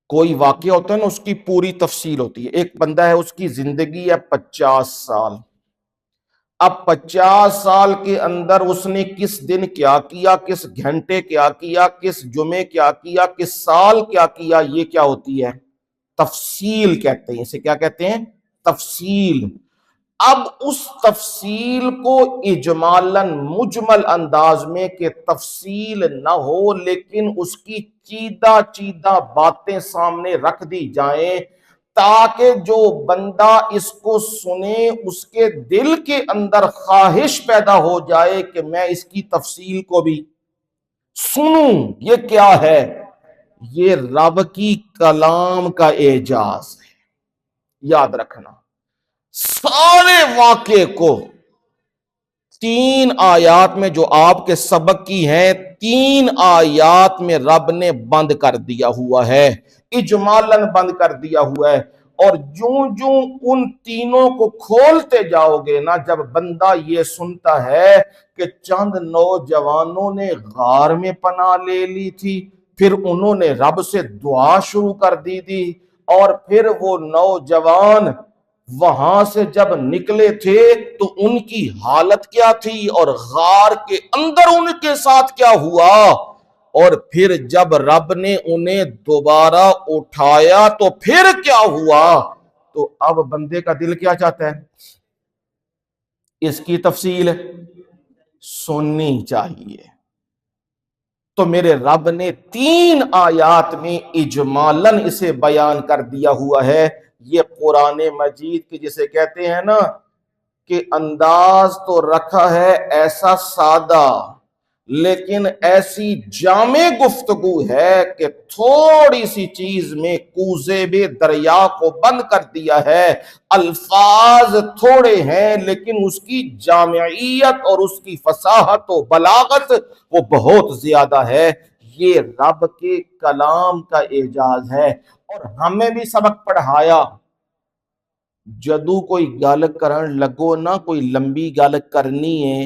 کوئی واقعہ ہوتا ہے نا اس کی پوری تفصیل ہوتی ہے. ایک بندہ ہے اس کی زندگی ہے 50 سال. اب 50 سال کے اندر اس نے کس دن کیا کیا، کس گھنٹے کیا کیا، کس جمعے کیا کیا، کس سال کیا کیا، یہ کیا ہوتی ہے؟ تفصیل کہتے ہیں. اسے کیا کہتے ہیں؟ تفصیل. اب اس تفصیل کو اجمالاً مجمل انداز میں کہ تفصیل نہ ہو لیکن اس کی چیدہ چیدہ باتیں سامنے رکھ دی جائیں تاکہ جو بندہ اس کو سنے اس کے دل کے اندر خواہش پیدا ہو جائے کہ میں اس کی تفصیل کو بھی سنوں. یہ کیا ہے؟ یہ رب کی کلام کا اعجاز ہے. یاد رکھنا سارے واقعے کو 3 آیات میں جو آپ کے سبق کی ہیں 3 آیات میں رب نے بند کر دیا ہوا ہے، اجمالاً بند کر دیا ہوا ہے. اور جوں جوں ان تینوں کو کھولتے جاؤ گے نا، جب بندہ یہ سنتا ہے کہ چند نوجوانوں نے غار میں پناہ لے لی تھی، پھر انہوں نے رب سے دعا شروع کر دی تھی، اور پھر وہ نوجوان وہاں سے جب نکلے تھے تو ان کی حالت کیا تھی اور غار کے اندر ان کے ساتھ کیا ہوا، اور پھر جب رب نے انہیں دوبارہ اٹھایا تو پھر کیا ہوا. تو اب بندے کا دل کیا چاہتا ہے؟ اس کی تفصیل سننی چاہیے. تو میرے رب نے 3 آیات میں اجمالاً اسے بیان کر دیا ہوا ہے۔ یہ قرآن مجید کے جسے کہتے ہیں نا کہ انداز تو رکھا ہے ایسا سادہ، لیکن ایسی جامع گفتگو ہے کہ تھوڑی سی چیز میں کوزے بے دریا کو بند کر دیا ہے۔ الفاظ تھوڑے ہیں لیکن اس کی جامعیت اور اس کی فصاحت و بلاغت وہ بہت زیادہ ہے۔ یہ رب کے کلام کا اعجاز ہے۔ اور ہمیں بھی سبق پڑھایا، جدو کوئی گل کرن لگو نا، کوئی لمبی گل کرنی ہے،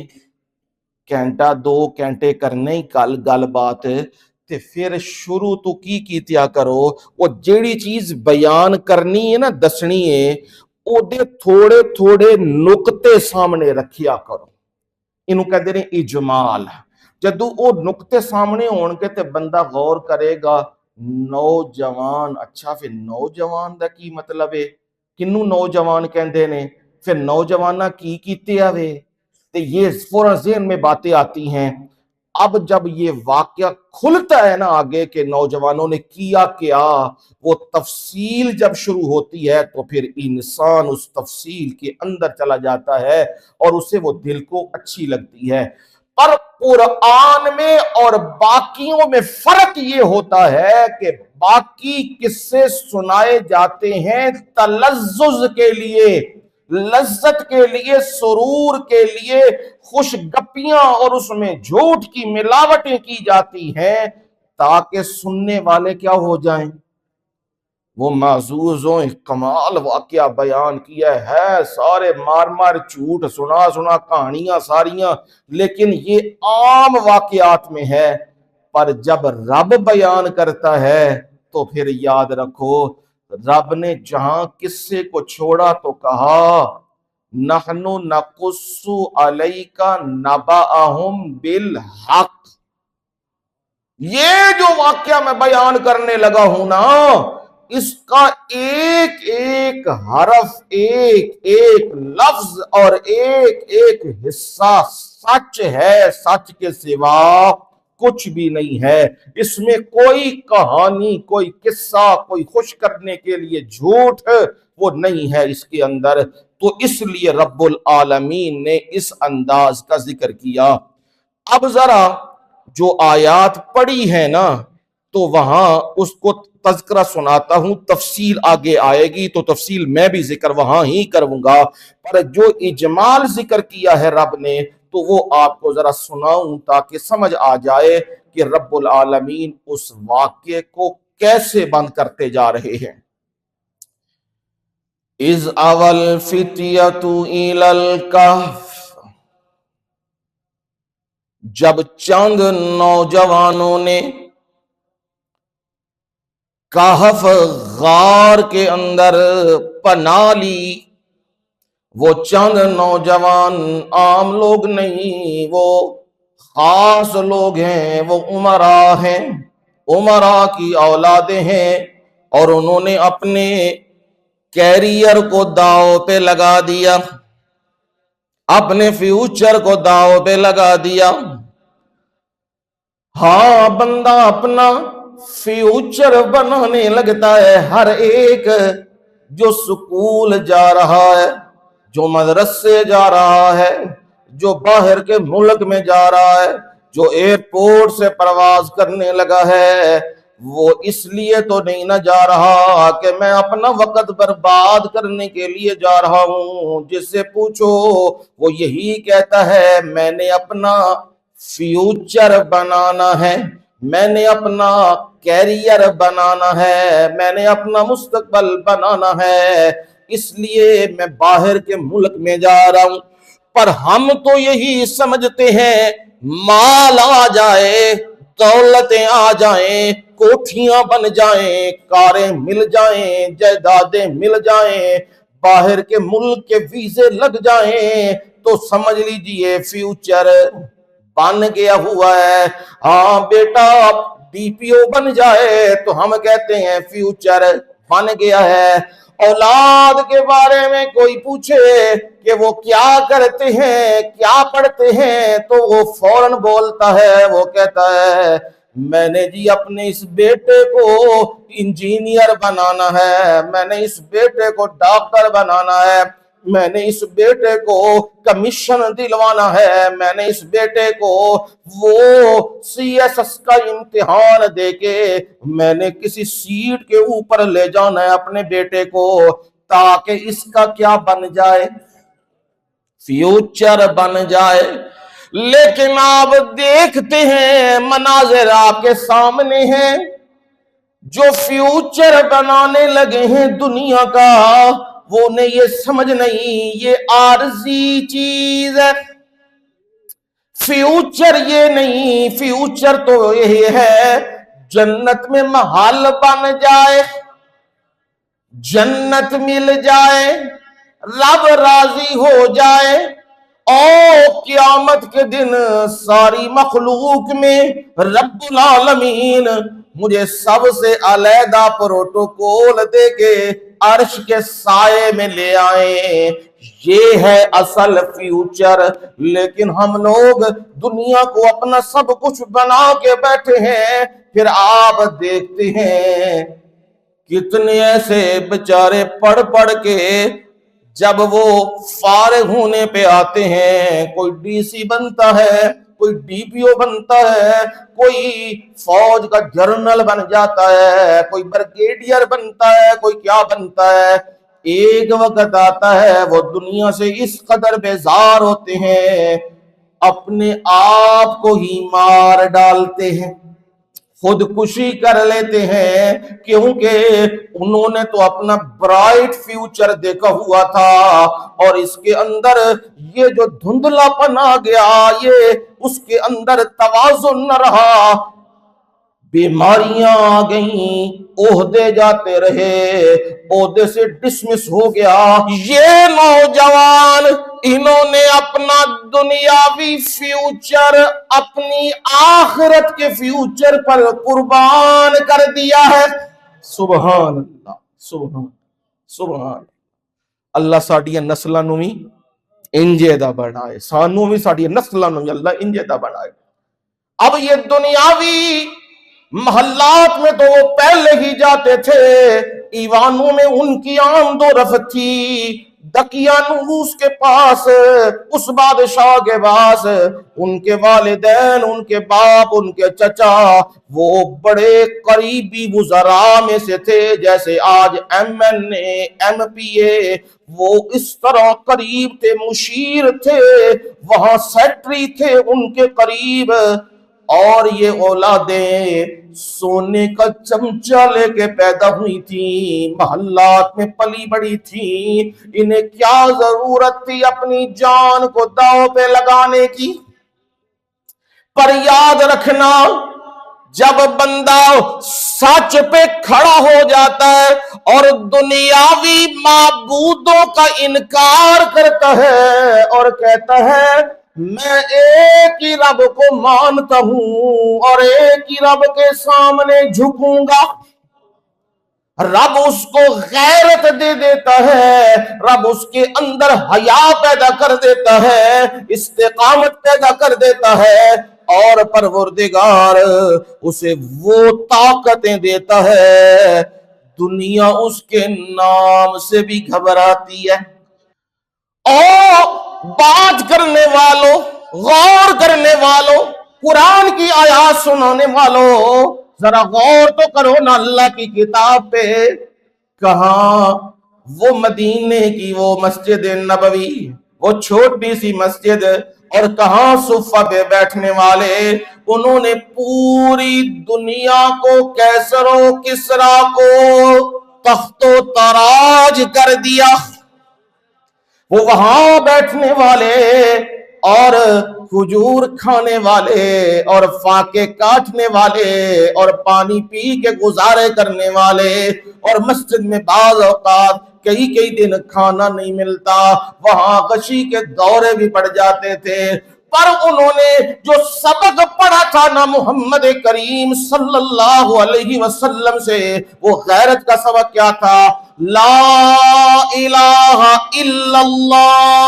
گھنٹہ 2 گھنٹے کرنے ہی گل بات، تے پھر شروع تو کی کیتیا کرو، وہ جیڑی چیز بیان کرنی ہے نا، دسنی ہے، او دے تھوڑے تھوڑے نقطے سامنے رکھیا کرو۔ انہوں کہتے ہیں اجمال۔ جدو او نقطے سامنے ہون کے تے بندہ غور کرے گا، نوجوان، اچھا پھر نوجوان دا کی مطلب ہے، کنوں نوجوان کہندے نے، پھر نوجوانہ کی کیتے آوے، تے یہ فوراً ذہن میں باتیں آتی ہیں۔ اب جب یہ واقعہ کھلتا ہے نا آگے کہ نوجوانوں نے کیا کیا، وہ تفصیل جب شروع ہوتی ہے تو پھر انسان اس تفصیل کے اندر چلا جاتا ہے اور اسے وہ دل کو اچھی لگتی ہے۔ پر قرآن میں اور باقیوں میں فرق یہ ہوتا ہے کہ باقی قصے سنائے جاتے ہیں تلذذ کے لیے، لذت کے لیے، سرور کے لیے، خوش گپیاں اور اس میں جھوٹ کی ملاوٹیں کی جاتی ہیں تاکہ سننے والے کیا ہو جائیں، وہ معزوز ہوں۔ کمال واقعہ بیان کیا ہے، سارے مار مار جھوٹ سنا سنا کہانیاں ساریاں، لیکن یہ عام واقعات میں ہے۔ پر جب رب بیان کرتا ہے تو پھر یاد رکھو، رب نے جہاں قصے کو چھوڑا تو کہا نحن نقص علیک نبأہم بالحق۔ یہ جو واقعہ میں بیان کرنے لگا ہوں نا، اس کا ایک ایک حرف، ایک ایک لفظ اور ایک ایک حصہ سچ ہے، سچ کے سوا کچھ بھی نہیں ہے۔ اس میں کوئی کہانی، کوئی قصہ، کوئی خوش کرنے کے لیے جھوٹ وہ نہیں ہے اس کے اندر۔ تو اس لیے رب العالمین نے اس انداز کا ذکر کیا۔ اب ذرا جو آیات پڑھی ہے نا تو وہاں اس کو تذکرہ سناتا ہوں، تفصیل آگے آئے گی تو تفصیل میں بھی ذکر وہاں ہی کروں گا، پر جو اجمال ذکر کیا ہے رب نے تو وہ آپ کو ذرا سناؤں تاکہ سمجھ آ جائے کہ رب العالمین اس واقعے کو کیسے بند کرتے جا رہے ہیں۔ اذ اول فتیۃ الی الکہف، جب چند نوجوانوں نے کہف غار کے اندر پناہ لی۔ وہ چند نوجوان عام لوگ نہیں، وہ خاص لوگ ہیں، وہ امراء ہیں، امراء کی اولادیں ہیں، اور انہوں نے اپنے کیریئر کو داؤ پہ لگا دیا، اپنے فیوچر کو داؤ پہ لگا دیا۔ ہاں، بندہ اپنا فیوچر بنانے لگتا ہے، ہر ایک جو سکول جا رہا ہے، جو مدرسے جا رہا ہے، جو باہر کے ملک میں جا رہا ہے، جو ایئرپورٹ سے پرواز کرنے لگا ہے، وہ اس لیے تو نہیں نہ جا رہا کہ میں اپنا وقت برباد کرنے کے لیے جا رہا ہوں۔ جس سے پوچھو وہ یہی کہتا ہے میں نے اپنا فیوچر بنانا ہے، میں نے اپنا کیریئر بنانا ہے، میں نے اپنا مستقبل بنانا ہے، اس لیے میں باہر کے ملک میں جا رہا ہوں۔ پر ہم تو یہی سمجھتے ہیں مال آ جائے، دولتیں آ جائیں، کوٹھیاں بن جائیں، کاریں مل جائیں، جائیدادیں مل جائیں، باہر کے ملک کے ویزے لگ جائیں تو سمجھ لیجئے فیوچر بن گیا ہوا ہے۔ ہاں بیٹا ڈی پی او بن جائے تو ہم کہتے ہیں فیوچر بن گیا ہے۔ اولاد کے بارے میں کوئی پوچھے کہ وہ کیا کرتے ہیں، کیا پڑھتے ہیں، تو وہ فوراً بولتا ہے، وہ کہتا ہے میں نے جی اپنے اس بیٹے کو انجینئر بنانا ہے، میں نے اس بیٹے کو ڈاکٹر بنانا ہے، میں نے اس بیٹے کو کمیشن دلوانا ہے، میں نے اس بیٹے کو وہ سی ایس ایس کا امتحان دے کے میں نے کسی سیٹ کے اوپر لے جانا ہے اپنے بیٹے کو، تاکہ اس کا کیا بن جائے، فیوچر بن جائے۔ لیکن آپ دیکھتے ہیں مناظر آپ کے سامنے ہیں، جو فیوچر بنانے لگے ہیں دنیا کا، وہ انہیں یہ سمجھ نہیں یہ عارضی چیز ہے، فیوچر یہ نہیں، فیوچر تو یہی ہے جنت میں محل بن جائے، جنت مل جائے، رب راضی ہو جائے، اور قیامت کے دن ساری مخلوق میں رب العالمین مجھے سب سے علیحدہ پروٹوکول دے کے عرش کے سائے میں لے آئے، یہ ہے اصل فیوچر۔ لیکن ہم لوگ دنیا کو اپنا سب کچھ بنا کے بیٹھے ہیں، پھر آپ دیکھتے ہیں کتنے ایسے بچارے پڑھ پڑھ کے جب وہ فارغ ہونے پہ آتے ہیں، کوئی ڈی سی بنتا ہے، کوئی ڈی پی او بنتا ہے، کوئی فوج کا جنرل بن جاتا ہے، کوئی بریگیڈیئر بنتا ہے، کوئی کیا بنتا ہے، ایک وقت آتا ہے وہ دنیا سے اس قدر بیزار ہوتے ہیں اپنے آپ کو ہی مار ڈالتے ہیں، خودکشی کر لیتے ہیں، کیونکہ انہوں نے تو اپنا برائٹ فیوچر دیکھا ہوا تھا، اور اس کے اندر یہ جو دھندلا پن آ گیا، یہ اس کے اندر توازن نہ رہا، بیماریاں آ گئیں، عہدے جاتے رہے، عہدے سے ڈسمس ہو گیا۔ یہ نوجوان انہوں نے اپنا دنیاوی فیوچر اپنی آخرت کے فیوچر پر قربان کر دیا ہے۔ سبحان اللہ، سبحان اللہ ساڈیاں نسلاں نوں وی انجے دا بنائے، سانوں بھی ساڈیاں نسلاں نوں اللہ انجے دا بنائے۔ اب یہ دنیاوی محلات میں تو وہ پہلے ہی جاتے تھے، ایوانوں میں ان کی آمد و رفت تھی، دقیانوس کے پاس، اس بادشاہ کے پاس، ان کے والدین، ان کے باپ، ان کے چچا وہ بڑے قریبی وزراء میں سے تھے، جیسے آج ایم این اے، ایم پی اے، وہ اس طرح قریب تھے، مشیر تھے، وہاں سیکٹری تھے ان کے قریب، اور یہ اولادیں سونے کا چمچہ لے کے پیدا ہوئی تھیں، محلات میں پلی بڑی تھیں، انہیں کیا ضرورت تھی اپنی جان کو داؤ پہ لگانے کی؟ پر یاد رکھنا، جب بندہ سچ پہ کھڑا ہو جاتا ہے اور دنیاوی معبودوں کا انکار کرتا ہے اور کہتا ہے میں ایک ہی رب کو مانتا ہوں اور ایک ہی رب کے سامنے جھکوں گا، رب اس کو غیرت دے دیتا ہے، رب اس کے اندر حیا پیدا کر دیتا ہے، استقامت پیدا کر دیتا ہے، اور پروردگار اسے وہ طاقتیں دیتا ہے، دنیا اس کے نام سے بھی گھبراتی ہے۔ اور بات کرنے والوں، غور کرنے والوں، قرآن کی آیات سنانے والوں، ذرا غور تو کرو نا اللہ کی کتاب پہ، کہاں وہ مدینے کی وہ مسجد نبوی، وہ چھوٹی سی مسجد، اور کہاں صفہ پہ بیٹھنے والے، انہوں نے پوری دنیا کو کیسر و کسرا کو تخت و تاراج کر دیا، وہ وہاں بیٹھنے والے اور کھجور کھانے والے اور فاکے کاٹنے والے اور پانی پی کے گزارے کرنے والے، اور مسجد میں بعض اوقات کئی دن کھانا نہیں ملتا، وہاں غشی کے دورے بھی پڑ جاتے تھے، پر انہوں نے جو سبق پڑھا تھا نا محمد کریم صلی اللہ علیہ وسلم سے، وہ غیرت کا سبق کیا تھا؟ لا الہ الا اللہ،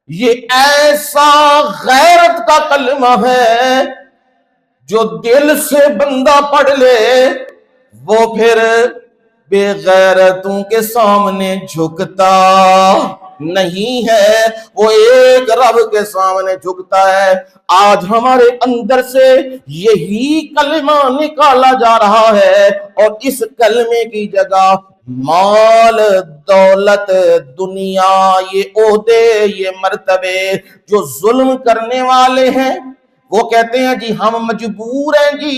یہ ایسا غیرت کا کلمہ ہے جو دل سے بندہ پڑھ لے وہ پھر بے غیرتوں کے سامنے جھکتا نہیں ہے، وہ ایک رب کے سامنے جھکتا ہے۔ آج ہمارے اندر سے یہی کلمہ نکالا جا رہا ہے، اور اس کلمے کی جگہ مال، دولت، دنیا، یہ عہدے، یہ مرتبے، جو ظلم کرنے والے ہیں وہ کہتے ہیں جی ہم مجبور ہیں جی،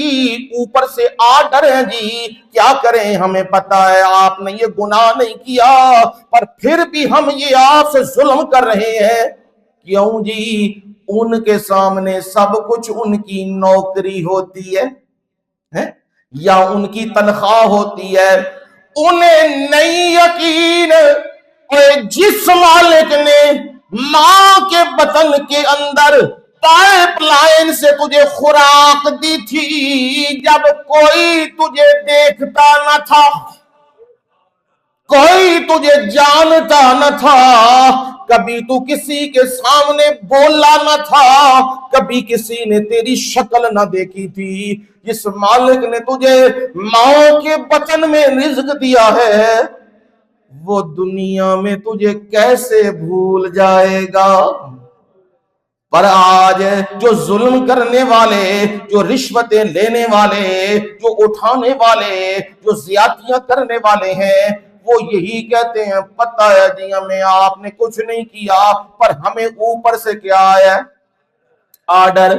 اوپر سے آرڈر ہیں جی، کیا کریں ہمیں پتا ہے آپ نے یہ گناہ نہیں کیا، پر پھر بھی ہم یہ آپ سے ظلم کر رہے ہیں۔ کیوں جی؟ ان کے سامنے سب کچھ ان کی نوکری ہوتی ہے یا ان کی تنخواہ ہوتی ہے، انہیں نہیں یقین جس مالک نے ماں کے بطن کے اندر پائپ لائن سے تجھے خوراک دی تھی، جب کوئی تجھے دیکھتا نہ تھا، کوئی تجھے جانتا نہ تھا، کبھی تو کسی کے سامنے بولا نہ تھا، کبھی کسی نے تیری شکل نہ دیکھی تھی، جس مالک نے تجھے ماں کے بطن میں رزق دیا ہے وہ دنیا میں تجھے کیسے بھول جائے گا؟ پر آج جو ظلم کرنے والے، جو رشوتیں لینے والے، جو اٹھانے والے، جو زیادتیاں کرنے والے ہیں، وہ یہی کہتے ہیں پتہ ہے جی ہمیں آپ نے کچھ نہیں کیا، پر ہمیں اوپر سے کیا آیا ہے؟ آرڈر۔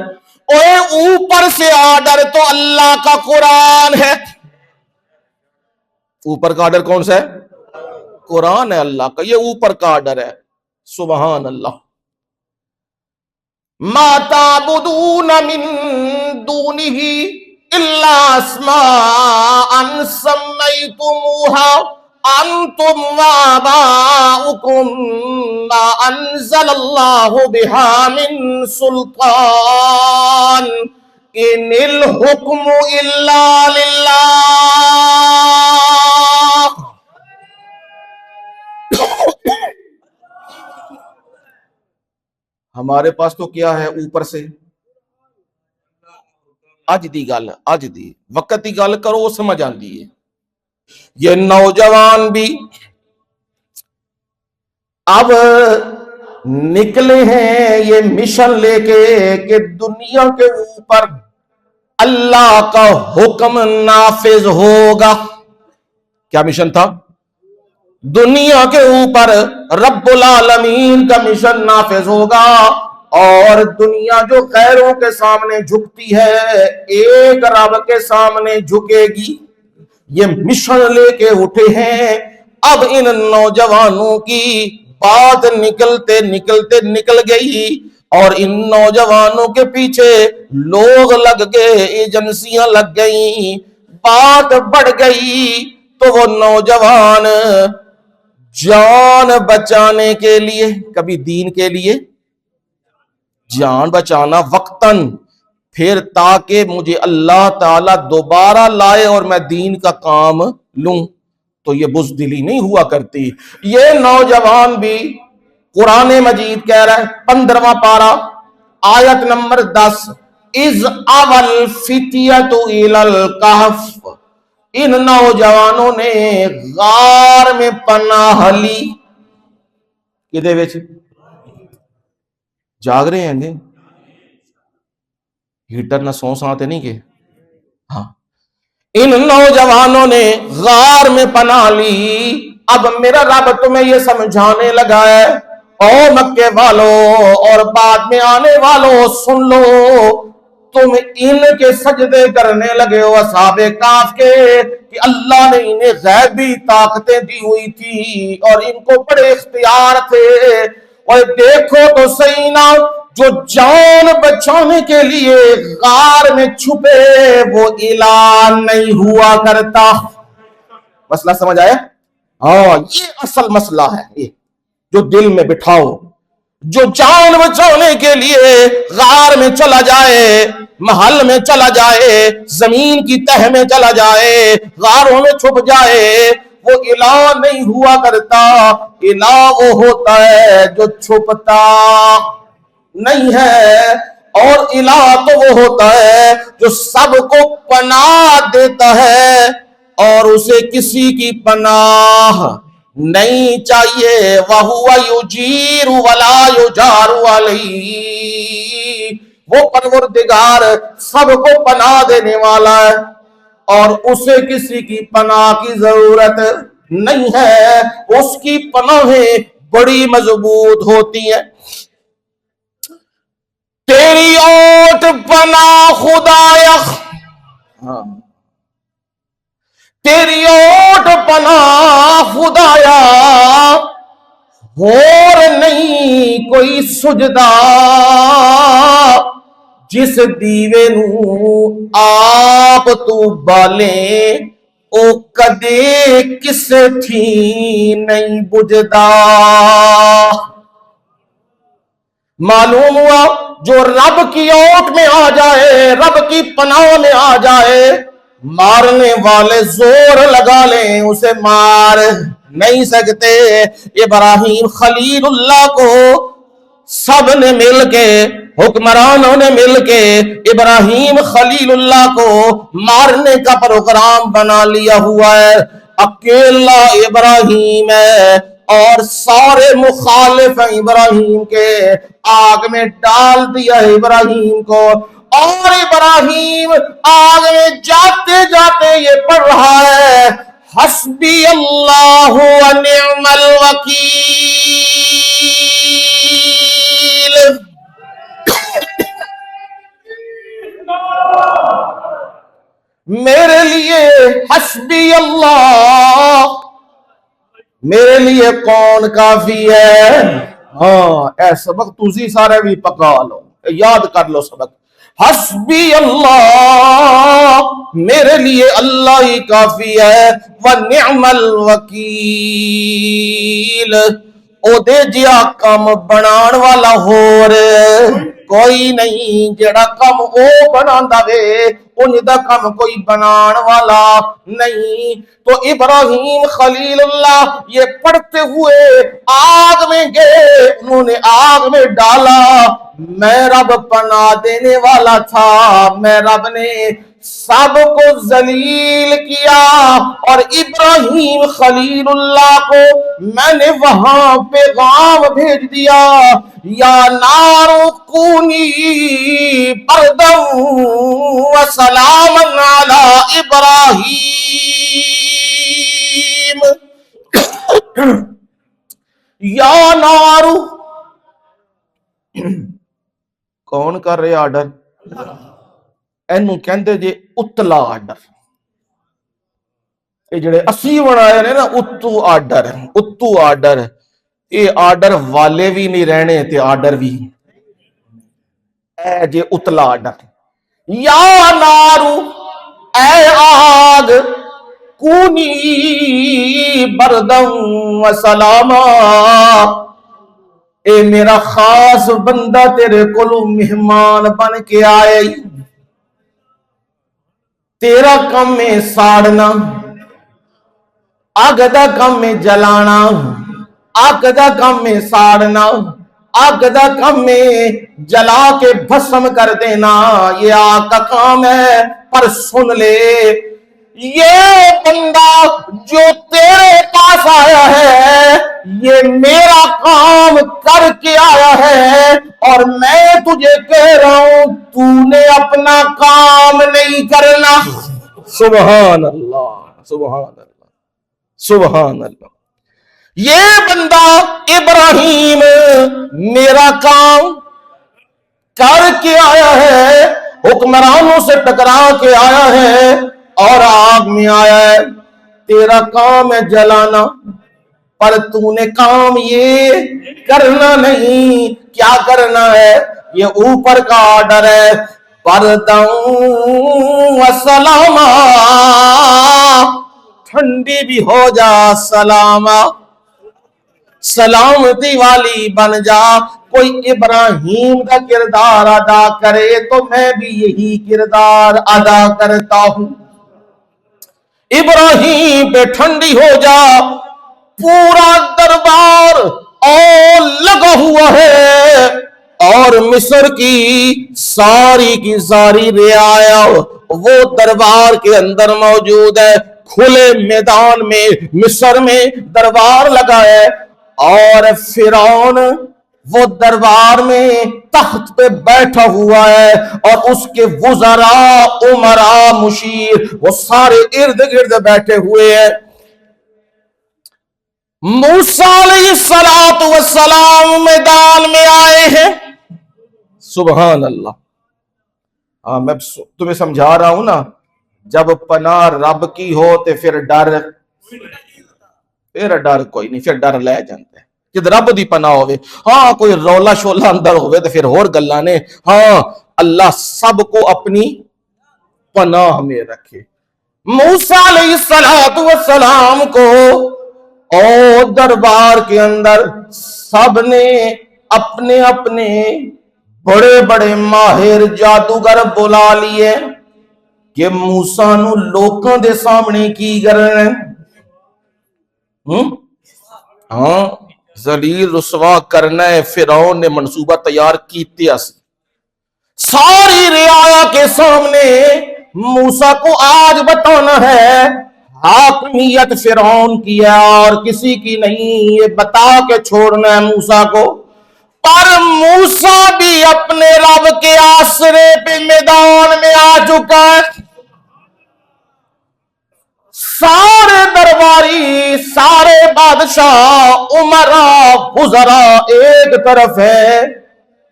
اوے اوپر سے آرڈر تو اللہ کا قرآن ہے۔ اوپر کا آرڈر کون سا ہے؟ قرآن ہے اللہ کا، یہ اوپر کا آرڈر ہے۔ سبحان اللہ۔ ما تعبدون من دونه الا اسماء سميتموها انتم وآباؤكم ما انزل الله بها من سلطان ان الحكم الا لله۔ ہمارے پاس تو کیا ہے اوپر سے؟ اج دی گل، اج دی وقت دی گل کرو وہ سمجھ آندی ہے۔ یہ نوجوان بھی اب نکلے ہیں یہ مشن لے کے کہ دنیا کے اوپر اللہ کا حکم نافذ ہوگا۔ کیا مشن تھا؟ دنیا کے اوپر رب العالمین کا مشن نافذ ہوگا، اور دنیا جو غیروں کے سامنے جھکتی ہے ایک رب کے سامنے جھکے گی۔ یہ مشن لے کے اٹھے ہیں۔ اب ان نوجوانوں کی بات نکلتے نکلتے نکل گئی، اور ان نوجوانوں کے پیچھے لوگ لگ گئے، ایجنسیاں لگ گئیں، بات بڑھ گئی، تو وہ نوجوان جان بچانے کے لیے، کبھی دین کے لیے جان بچانا وقتاً، پھر تاکہ مجھے اللہ تعالیٰ دوبارہ لائے اور میں دین کا کام لوں، تو یہ بزدلی نہیں ہوا کرتی۔ یہ نوجوان بھی قرآن مجید کہہ رہا ہے 15واں پارہ آیت نمبر 10، اِذْ أَوَى الْفِتْيَةُ إِلَى الْكَهْفِ، ان نوجوانوں نے غار میں پناہ لی۔ کدے وچ؟ جاگ رہے ہیں گے؟ ہیٹر نہ سو ساتے نہیں کہ ہاں، ان نوجوانوں نے غار میں پناہ لی۔ اب میرا رب تمہیں یہ سمجھانے لگا ہے، او مکے والو اور بعد میں آنے والو سن لو، تم ان کے سجدے کرنے لگے ہو اصحاب کہف کے، کہ اللہ نے انہیں غیبی طاقتیں دی ہوئی تھی اور ان کو بڑے اختیار تھے، اور دیکھو تو صحیح نا، جو جان بچانے کے لیے غار میں چھپے وہ اعلان نہیں ہوا کرتا۔ مسئلہ سمجھ آیا؟ ہاں، یہ اصل مسئلہ ہے، یہ جو دل میں بٹھاؤ۔ جو جان بچانے کے لیے غار میں چلا جائے، محل میں چلا جائے، زمین کی تہ میں چلا جائے، غاروں میں چھپ جائے، وہ الہ نہیں ہوا کرتا، الہ وہ ہوتا ہے جو چھپتا نہیں ہے، اور الہ تو وہ ہوتا ہے جو سب کو پناہ دیتا ہے اور اسے کسی کی پناہ نہیں چاہیے۔ وَهُوَ يُجِيرُ وَلَا يُجَارُ عَلَيْهِ، وہ پروردگار سب کو پناہ دینے والا ہے اور اسے کسی کی پناہ کی ضرورت نہیں ہے، اس کی پناہیں بڑی مضبوط ہوتی ہیں۔ تیری اوٹ پناہ خدایا، ہاں تیری اوٹ پناہ خدایا، اور نہیں کوئی سجدہ، جس دیوے نو آپ تو بالے او کدے کس تھی نہیں بجدا۔ معلوم ہوا جو رب کی اوٹ میں آ جائے، رب کی پناہ میں آ جائے، مارنے والے زور لگا لیں اسے مار نہیں سکتے۔ ابراہیم خلیل اللہ کو سب نے مل کے، حکمرانوں نے مل کے ابراہیم خلیل اللہ کو مارنے کا پروگرام بنا لیا ہوا ہے۔ اکیلا ابراہیم ہے اور سارے مخالف ہیں ابراہیم کے، آگ میں ڈال دیا ہے ابراہیم کو، اور ابراہیم آگ میں جاتے جاتے یہ پڑھ رہا ہے حسبی اللہ و نعم الوکیل۔ میرے لیے حسبی اللہ، میرے لیے کون کافی ہے؟ ہاں اے سبق تجھی سارے بھی پکا لو، یاد کر لو سبق۔ حسبی اللہ، میرے لیے اللہ ہی کافی ہے، وَنِعْمَ الْوَكِيلِ، او دے جیا کم بنان والا ہور کوئی نہیں، جڑا کم او بناندا وے انج دا کم کوئی بنان والا نہیں۔ تو ابراہیم خلیل اللہ یہ پڑھتے ہوئے آگ میں گئے، انہوں نے آگ میں ڈالا، میں رب پناہ دینے والا تھا، میں رب نے سب کو ذلیل کیا، اور ابراہیم خلیل اللہ کو میں نے وہاں پیغام بھیج دیا، یا نار کونی برداً وسلاما علی ابراہیم۔ یا نارو، کون کر رہے آرڈر؟ اینو کہندے جے اتلا آرڈر، یہ جڑے اسی بنائے نے نا اتو آرڈر، اتو آرڈر، یہ آرڈر والے بھی نہیں رہنے تے آرڈر بھی اے جے اتلا آرڈر۔ یا نارو، اے آگ، کونی بردم و سلاما، اے میرا خاص بندہ تیرے کولو مہمان بن کے آئے، تیرا کم میں ساڑنا، آگ دا کم میں جلانا، آگ دا کم میں ساڑنا، آگ دا کم میں جلا کے بھسم کر دینا، یہ آگ کا کام ہے۔ پر سن لے، یہ بندہ جو تیرے پاس آیا ہے یہ میرا کام کر کے آیا ہے، اور میں تجھے کہہ رہا ہوں تو نے اپنا کام نہیں کرنا۔ سبحان اللہ، سبحان اللہ، سبحان اللہ۔ یہ بندہ ابراہیم میرا کام کر کے آیا ہے، حکمرانوں سے ٹکرا کے آیا ہے اور آگ میں آیا ہے، تیرا کام ہے جلانا، پر تو نے کام یہ کرنا نہیں۔ کیا کرنا ہے؟ یہ اوپر کا آرڈر ہے، برداً و سلاما، ٹھنڈی بھی ہو جا سلاما، سلامتی والی بن جا۔ کوئی ابراہیم کا کردار ادا کرے تو میں بھی یہی کردار ادا کرتا ہوں۔ ابراہیم پہ ٹھنڈی ہو جا، پورا دربار اور لگا ہوا ہے، اور مصر کی ساری رعایا وہ دربار کے اندر موجود ہے، کھلے میدان میں مصر میں دربار لگا ہے، اور فرعون وہ دربار میں تخت پہ بیٹھا ہوا ہے، اور اس کے وزراء، امراء، مشیر وہ سارے ارد گرد بیٹھے ہوئے ہیں۔ موسیٰ علیہ السلام میدان میں آئے ہیں۔ سبحان اللہ۔ میں تمہیں سمجھا رہا ہوں نا، جب پناہ رب کی ہو تو پھر ڈر کوئی نہیں، پھر ڈر لے جانتے ہیں جد رب دی پناہ ہوئے۔ ہاں کوئی رولا شولا اندر ہوئے تو پھر اور گلہ نے، ہاں اللہ سب کو اپنی پناہ میں رکھے۔ موسیٰ علیہ السلام کو اور دربار کے اندر سب نے اپنے اپنے بڑے بڑے ماہر جادوگر بلا لیے کہ موسیٰ نو لوکاں دے سامنے کی کرنے، ہاں ذلیل رسوا کرنا ہے۔ فرعون نے منصوبہ تیار کیتے اسی ساری رعایا کے سامنے موسیٰ کو آج بتانا ہے حاکمیت فرعون کی ہے اور کسی کی نہیں، یہ بتا کے چھوڑنا ہے موسیٰ کو۔ پر موسیٰ بھی اپنے رب کے آسرے پہ میدان میں آ چکا ہے۔ سارے درباری، سارے بادشاہ، امراء، وزراء ایک طرف ہے،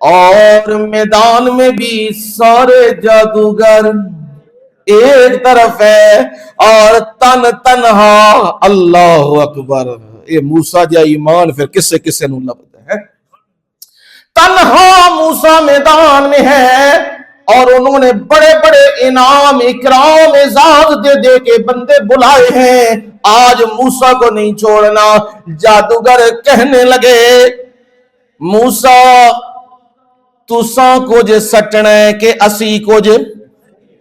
اور میدان میں بھی سارے جادوگر ایک طرف ہے، اور تنہا اللہ اکبر، یہ موسیٰ جا ایمان پھر کسے نو لبدا ہے۔ تنہا موسیٰ میدان میں ہے، اور انہوں نے بڑے بڑے انعام اکرام اعزاز دے کے بندے بلائے ہیں، آج موسیٰ کو نہیں چھوڑنا۔ جادوگر کہنے لگے موسیٰ تساں کو جے سٹنا ہے کہ اسی کو جے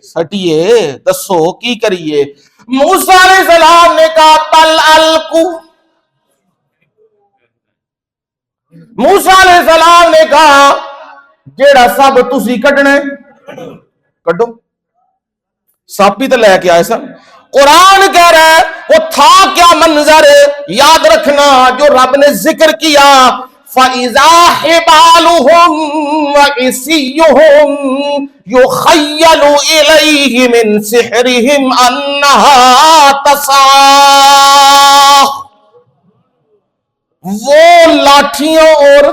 سٹیے، دسو کی کریے؟ موسیٰ علیہ السلام نے کہا تل القو، موسیٰ علیہ السلام نے کہا جیڑا سب تسی کٹنے کٹو، ساپی تو لے کے آئے سن۔ قرآن کہہ رہا ہے وہ تھا کیا منظر، یاد رکھنا جو رب نے ذکر کیا، فَإِذَا حِبَالُهُمْ وَعِصِيُّهُمْ يُخَيَّلُ إِلَيْهِ مِنْ سِحْرِهِمْ أَنَّهَا تَسْعَىٰ۔ وہ لاٹھیاں اور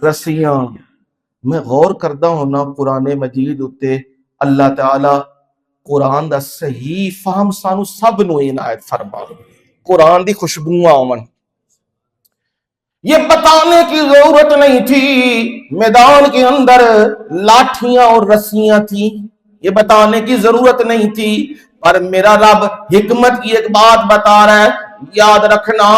رسیاں، میں غور کردا ہونا قرآن مجید اتے، اللہ تعالی قرآن دا صحیح فہم سانو سب نو عنایت فرما، قرآن دی خوشبوواں آون۔ یہ بتانے کی ضرورت نہیں تھی میدان کے اندر لاٹھیاں اور رسیاں تھیں، یہ بتانے کی ضرورت نہیں تھی، پر میرا رب حکمت کی ایک بات بتا رہا ہے، یاد رکھنا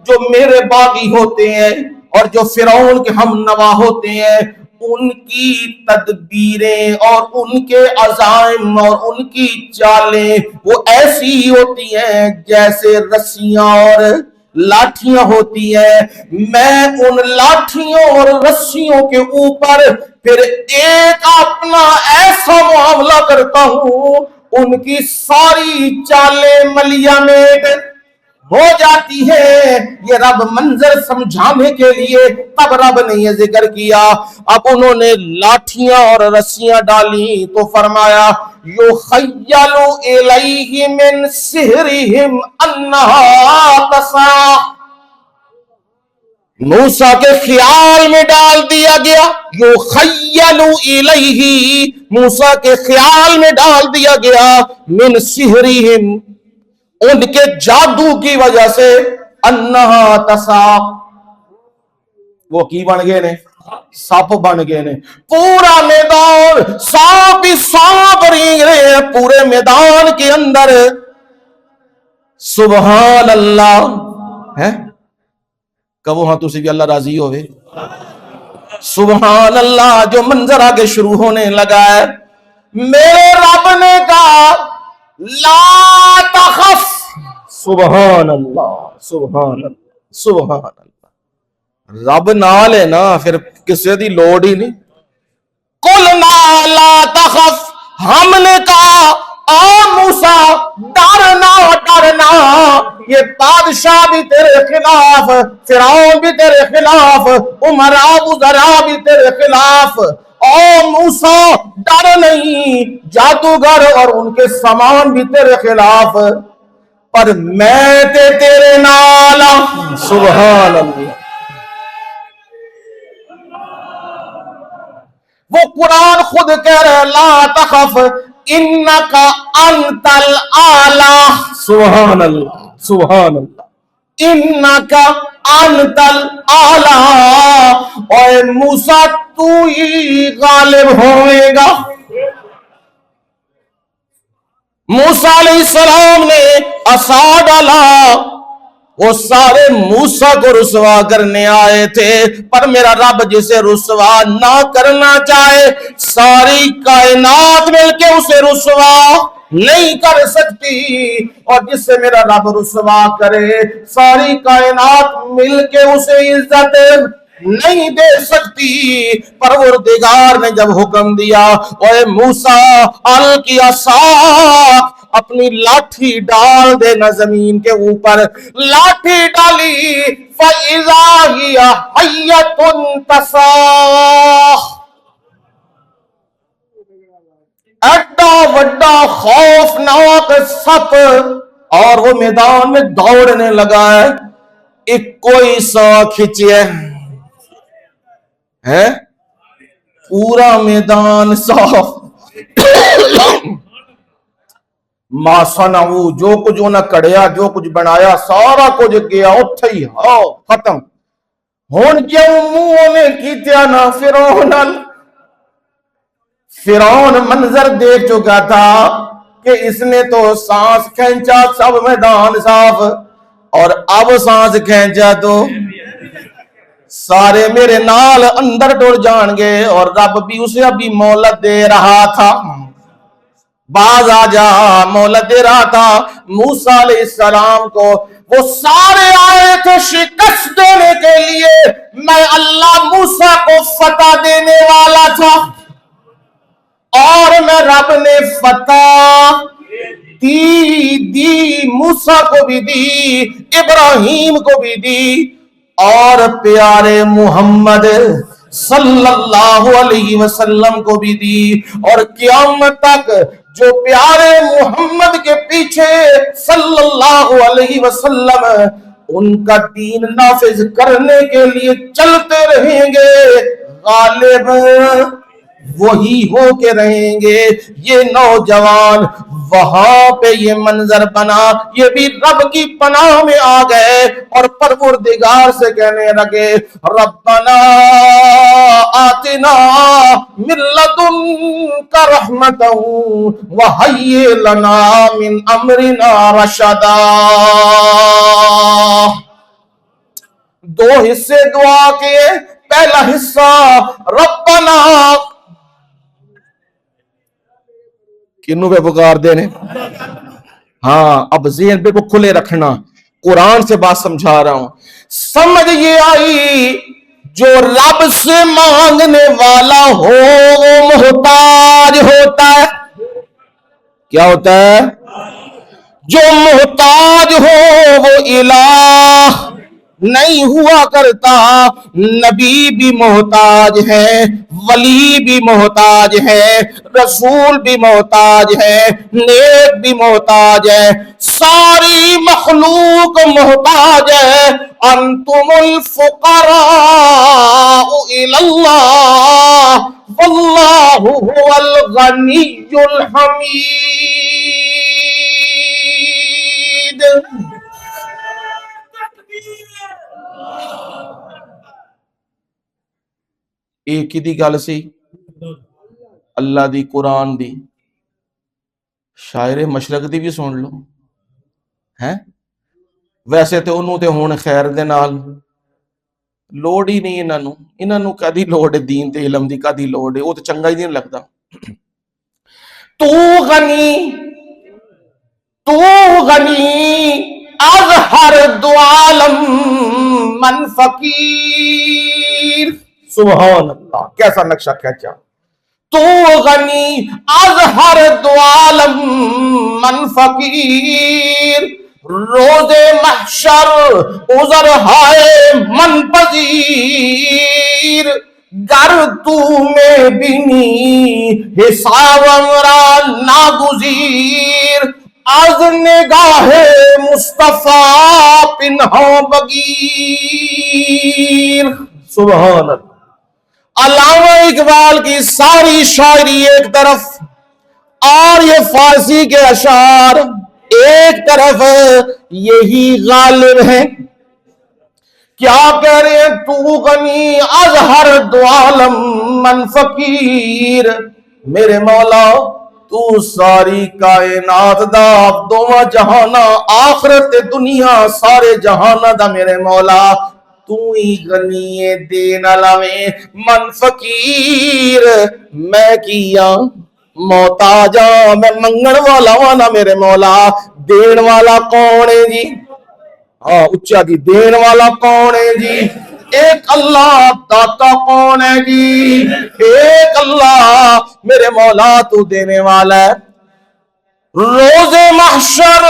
جو میرے باغی ہوتے ہیں اور جو فرعون کے ہم نوا ہوتے ہیں، ان کی تدبیریں اور ان کے عزائم اور ان کی چالیں وہ ایسی ہی ہوتی ہیں جیسے رسیاں اور لاٹھیاں ہوتی ہیں۔ میں ان لاٹھیوں اور رسیوں کے اوپر پھر ایک اپنا ایسا معاملہ کرتا ہوں، ان کی ساری چالیں ملیا میٹ ہو جاتی ہے۔ یہ رب منظر سمجھانے کے لیے تب رب نے یہ ذکر کیا۔ اب انہوں نے لاٹھیاں اور رسیاں ڈالی تو فرمایا یُخَيَّلُ إِلَيْهِ مِنْ سِحْرِهِمْ أَنَّهَا تَسْعَىٰ، موسیٰ کے خیال میں ڈال دیا گیا، یُخَيَّلُ إِلَيْهِ موسیٰ کے خیال میں ڈال دیا گیا، من سحرہم ان کے جادو کی وجہ سے، انہا تسعیٰ وہ کی بن گئے نے، سانپ بن گئے نے۔ پورا میدان سانپ ہی سانپ رینگ رہے ہیں پورے میدان کے اندر۔ سبحان اللہ ہے، کہو ہاں تسی بھی اللہ راضی ہوئے۔ سبحان اللہ، جو منظر آگے شروع ہونے لگا ہے، میرے رب نے کہا لا تخف. سبحان اللہ، سبحان اللہ، سبحان اللہ. رب نال ہے نا، پھر کسی دی لوڑ ہی نہیں. قلنا لا تخف، ہم نے کہا اے موسیٰ ڈرنا ڈرنا، یہ بادشاہ بھی تیرے خلاف، فرعون بھی تیرے خلاف، امراء وزراء بھی تیرے خلاف. او موسیٰ ڈر نہیں، جادوگر اور ان کے سامان بھی تیرے خلاف، پر میں تیرے نال. سبحان اللہ. وہ قرآن خود کہہ رہے لا تخف انکا انت الاعلی. سبحان اللہ، سبحان اللہ. انکا انت الاعلی، اے موسیٰ تو ہی غالب ہوئے گا. موسیٰ علیہ السلام نے عصا ڈالا، وہ سارے موسیٰ کو رسوا کرنے آئے تھے، پر میرا رب جسے رسوا نہ کرنا چاہے ساری کائنات مل کے اسے رسوا نہیں کر سکتی، اور جس سے میرا رب رسوا کرے ساری کائنات مل کے اسے عزت نہیں دے سکتی. پروردگار نے جب حکم دیا اے موسیٰ القی عصاک، اپنی لاٹھی ڈال دینا زمین کے اوپر، لاٹھی ڈالی فَإِذَا هِيَ حَيَّةٌ تَسْعَىٰ. ایڈا وڈا خوفناک سپ، اور وہ میدان میں دوڑنے لگا ہے. ایک کوئی سا کھچے ہے، پورا میدان صاف. ما صنعوا، جو کچھ انہیں کڑیا، جو کچھ بنایا، سارا کچھ گیا اتھے ہی ختم. ہون کیوں منہ میں کیتیا نا فرعون منظر دیکھ چکا تھا کہ اس نے تو سانس کھینچا سب میدان صاف، اور اب سانس کھینچا تو سارے میرے نال اندر ڈر جان گے. اور رب بھی اسے ابھی مہلت دے رہا تھا، باز آ جا، مہلت دے رہا تھا موسیٰ علیہ السلام کو. وہ سارے آئے تھے شکست دینے کے لیے، میں اللہ موسیٰ کو فتح دینے والا تھا، اور میں رب نے فتح دی موسیٰ کو بھی دی، ابراہیم کو بھی دی، اور پیارے محمد صلی اللہ علیہ وسلم کو بھی دی. اور قیامت تک جو پیارے محمد کے پیچھے صلی اللہ علیہ وسلم ان کا دین نافذ کرنے کے لیے چلتے رہیں گے، غالب وہی ہو کے رہیں گے. یہ نوجوان وہاں پہ یہ منظر بنا، یہ بھی رب کی پناہ میں آ گئے اور پروردگار سے کہنے لگے ربنا آتنا من لدنک رحمتا وہیئ لنا من امرنا رشدا. دو حصے دعا کے، پہلا حصہ ربنا کنوں پہ پکار دینے. ہاں اب ذہن پہ کھلے رکھنا، قرآن سے بات سمجھا رہا ہوں. سمجھ یہ آئی جو رب سے مانگنے والا ہو وہ محتاج ہوتا ہے. کیا ہوتا ہے؟ جو محتاج ہو وہ الہ نہیں ہوا کرتا. نبی بھی محتاج ہے، ولی بھی محتاج ہے، رسول بھی محتاج ہے، نیک بھی محتاج ہے، ساری مخلوق محتاج ہے. انتم الفقراء الی اللہ واللہ هو الغنی الحمید. ایک ہی دی گل سی اللہ دی، قرآن دی. شاعر مشرق دی بھی سن لو ہیں. ویسے تے انہوں تے ہون خیر دے نال لوڑ ہی نہیں، انہاں نو کدی لوڑ ہے دین تے علم دی، کدی لوڑ ہے، وہ تے چنگا ہی نہیں لگتا. تو غنی تو غنی از ہر دو عالم من فقیر. سبحان اللہ، کیسا نقشہ کھینچا. تو غنی از ہر دو عالم من فقیر، روز محشر عذر ہائے من پذیر. گر تو میں بینی حساب امرا ناگزیر، از نگاہ مصطفیٰ پنہا بگیر. سبحان اللہ. علامہ اقبال کی ساری شاعری ایک طرف اور یہ فارسی کے اشعار ایک طرف، یہی غالب ہیں. کیا کہہ رہے ہیں؟ تو غنی از ہر دو عالم من فقیر، میرے مولا تو ساری کائنات دا دوواں جہانا آخرت دنیا سارے جہانا دا میرے مولا تو ہی غنی دین علاویں من فقیر. میں کیا محتاجا، میں منگن والا وانا میرے مولا. دین والا کون ہے جی؟ ہاں اچھا جی، دین والا کون ہے جی؟ ایک اللہ. داتا کون ہے جی؟ ایک اللہ. میرے مولا تو دینے والا ہے. روز محشر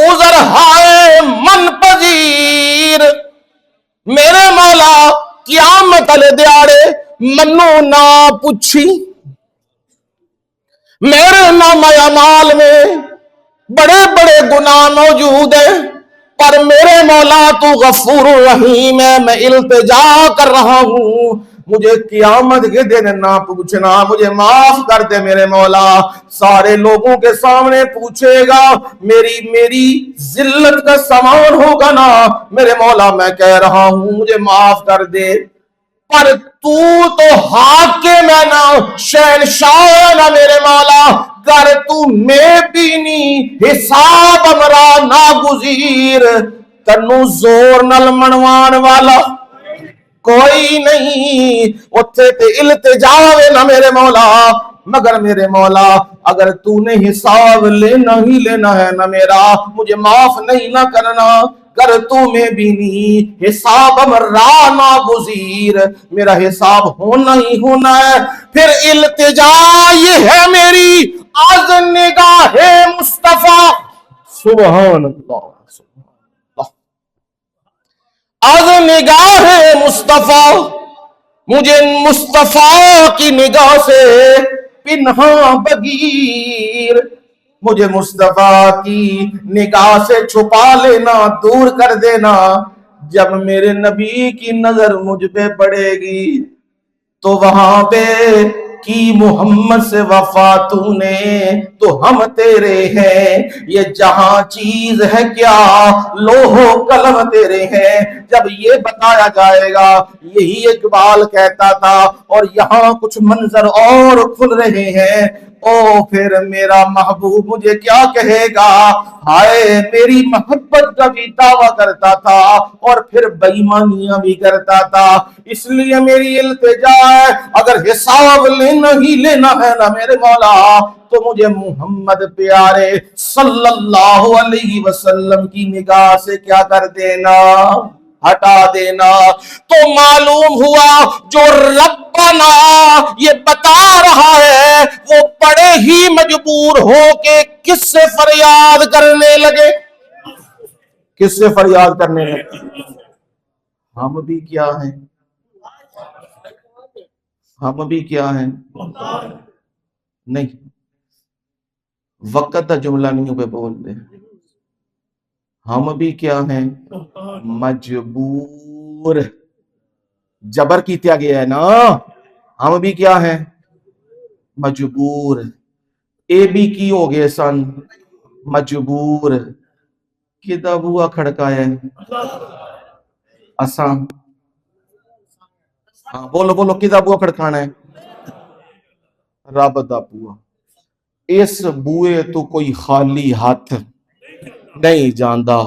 عذر ہائے من پذیر، میرے مولا قیامت والے دیاڑے منو نہ پوچھی. میرے نام اعمال میں بڑے بڑے گناہ موجود ہیں، پر میرے مولا تو غفور رحیم ہے. میں التجا کر رہا ہوں، مجھے قیامت کے دن نہ پوچھنا، مجھے معاف کر دے میرے مولا. سارے لوگوں کے سامنے پوچھے گا، میری ذلت کا سامان ہوگا نا میرے مولا. میں کہہ رہا ہوں مجھے معاف کر دے، پر تو حاکم ہے نا، شہنشاہ ہے نا میرے مولا. گر تو میں بینی حساب امرا ناگزیر، تنو زور نل منوان والا کوئی نہیں. اتھے تے التجا ہے نا میرے مولا، مگر میرے مولا اگر تو نے حساب لینا ہی لینا ہے نا میرا، مجھے معاف نہیں نہ کرنا. گر تو میں بینی حساب امرا ناگزیر، میرا حساب ہونا ہی ہونا ہے. پھر التجا یہ ہے میری از نگاہ مصطفیٰ. سبحان اللہ. از نگاہ مصطفیٰ، مجھے مصطفیٰ کی نگاہ سے پنہا بگیر. مجھے مصطفیٰ کی نگاہ سے چھپا لینا، دور کر دینا. جب میرے نبی کی نظر مجھ پہ پڑے گی تو وہاں پہ کی محمد سے وفا تو نے تو ہم تیرے ہیں. یہ جہاں چیز ہے کیا لوح و قلم تیرے ہیں. جب یہ بتایا جائے گا، یہی اقبال کہتا تھا، اور یہاں کچھ منظر اور کھل رہے ہیں. او پھر میرا محبوب مجھے کیا کہے گا؟ ہائے میری محبت کا بھی دعویٰ کرتا تھا اور پھر بےایمانیاں بھی کرتا تھا. اس لیے میری التجا ہے، اگر حساب لینا ہی لینا ہے نا میرے مولا، تو مجھے محمد پیارے صلی اللہ علیہ وسلم کی نگاہ سے کیا کر دینا؟ ہٹا دینا. تو معلوم ہوا جو ربنا یہ بتا رہا ہے وہ بڑے ہی مجبور ہو کے کس سے فریاد کرنے لگے؟ کس سے فریاد کرنے لگے؟ ہم بھی کیا ہیں؟ ہم بھی کیا ہیں؟ نہیں، وقت کا جملہ نہیں پہ بول دے. ہم بھی کیا ہیں؟ مجبور. جبر کیتیا گیا ہے نا. ہم بھی کیا ہیں؟ مجبور. اے بھی کی ہو گئے سن مجبور. کدا بوا کھڑکایا ہے اساں؟ ہاں بولو بولو، کدا بوا کھڑکانا ہے؟ رب دا بوا. اس بوئے تو کوئی خالی ہاتھ نہیں جاندا.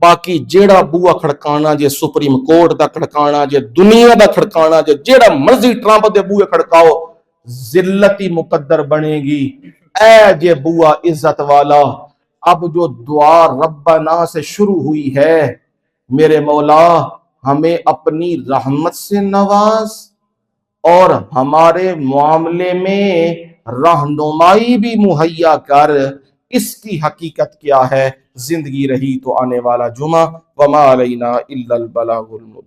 باقی جیڑا بوا کھڑکانا جے سپریم کورٹ دا کھڑکانا جے دنیا دا کھڑکانا جے جیڑا مرضی ٹرمپ دے بوئے کھڑکاؤ، ذلتی مقدر بنے گی. اے جے بوا عزت والا، اب جو دعا ربنا سے شروع ہوئی ہے، میرے مولا ہمیں اپنی رحمت سے نواز اور ہمارے معاملے میں رہنمائی بھی مہیا کر۔ اس کی حقیقت کیا ہے؟ زندگی رہی تو آنے والا جمعہ، وما علینا الا البلاغ المبین۔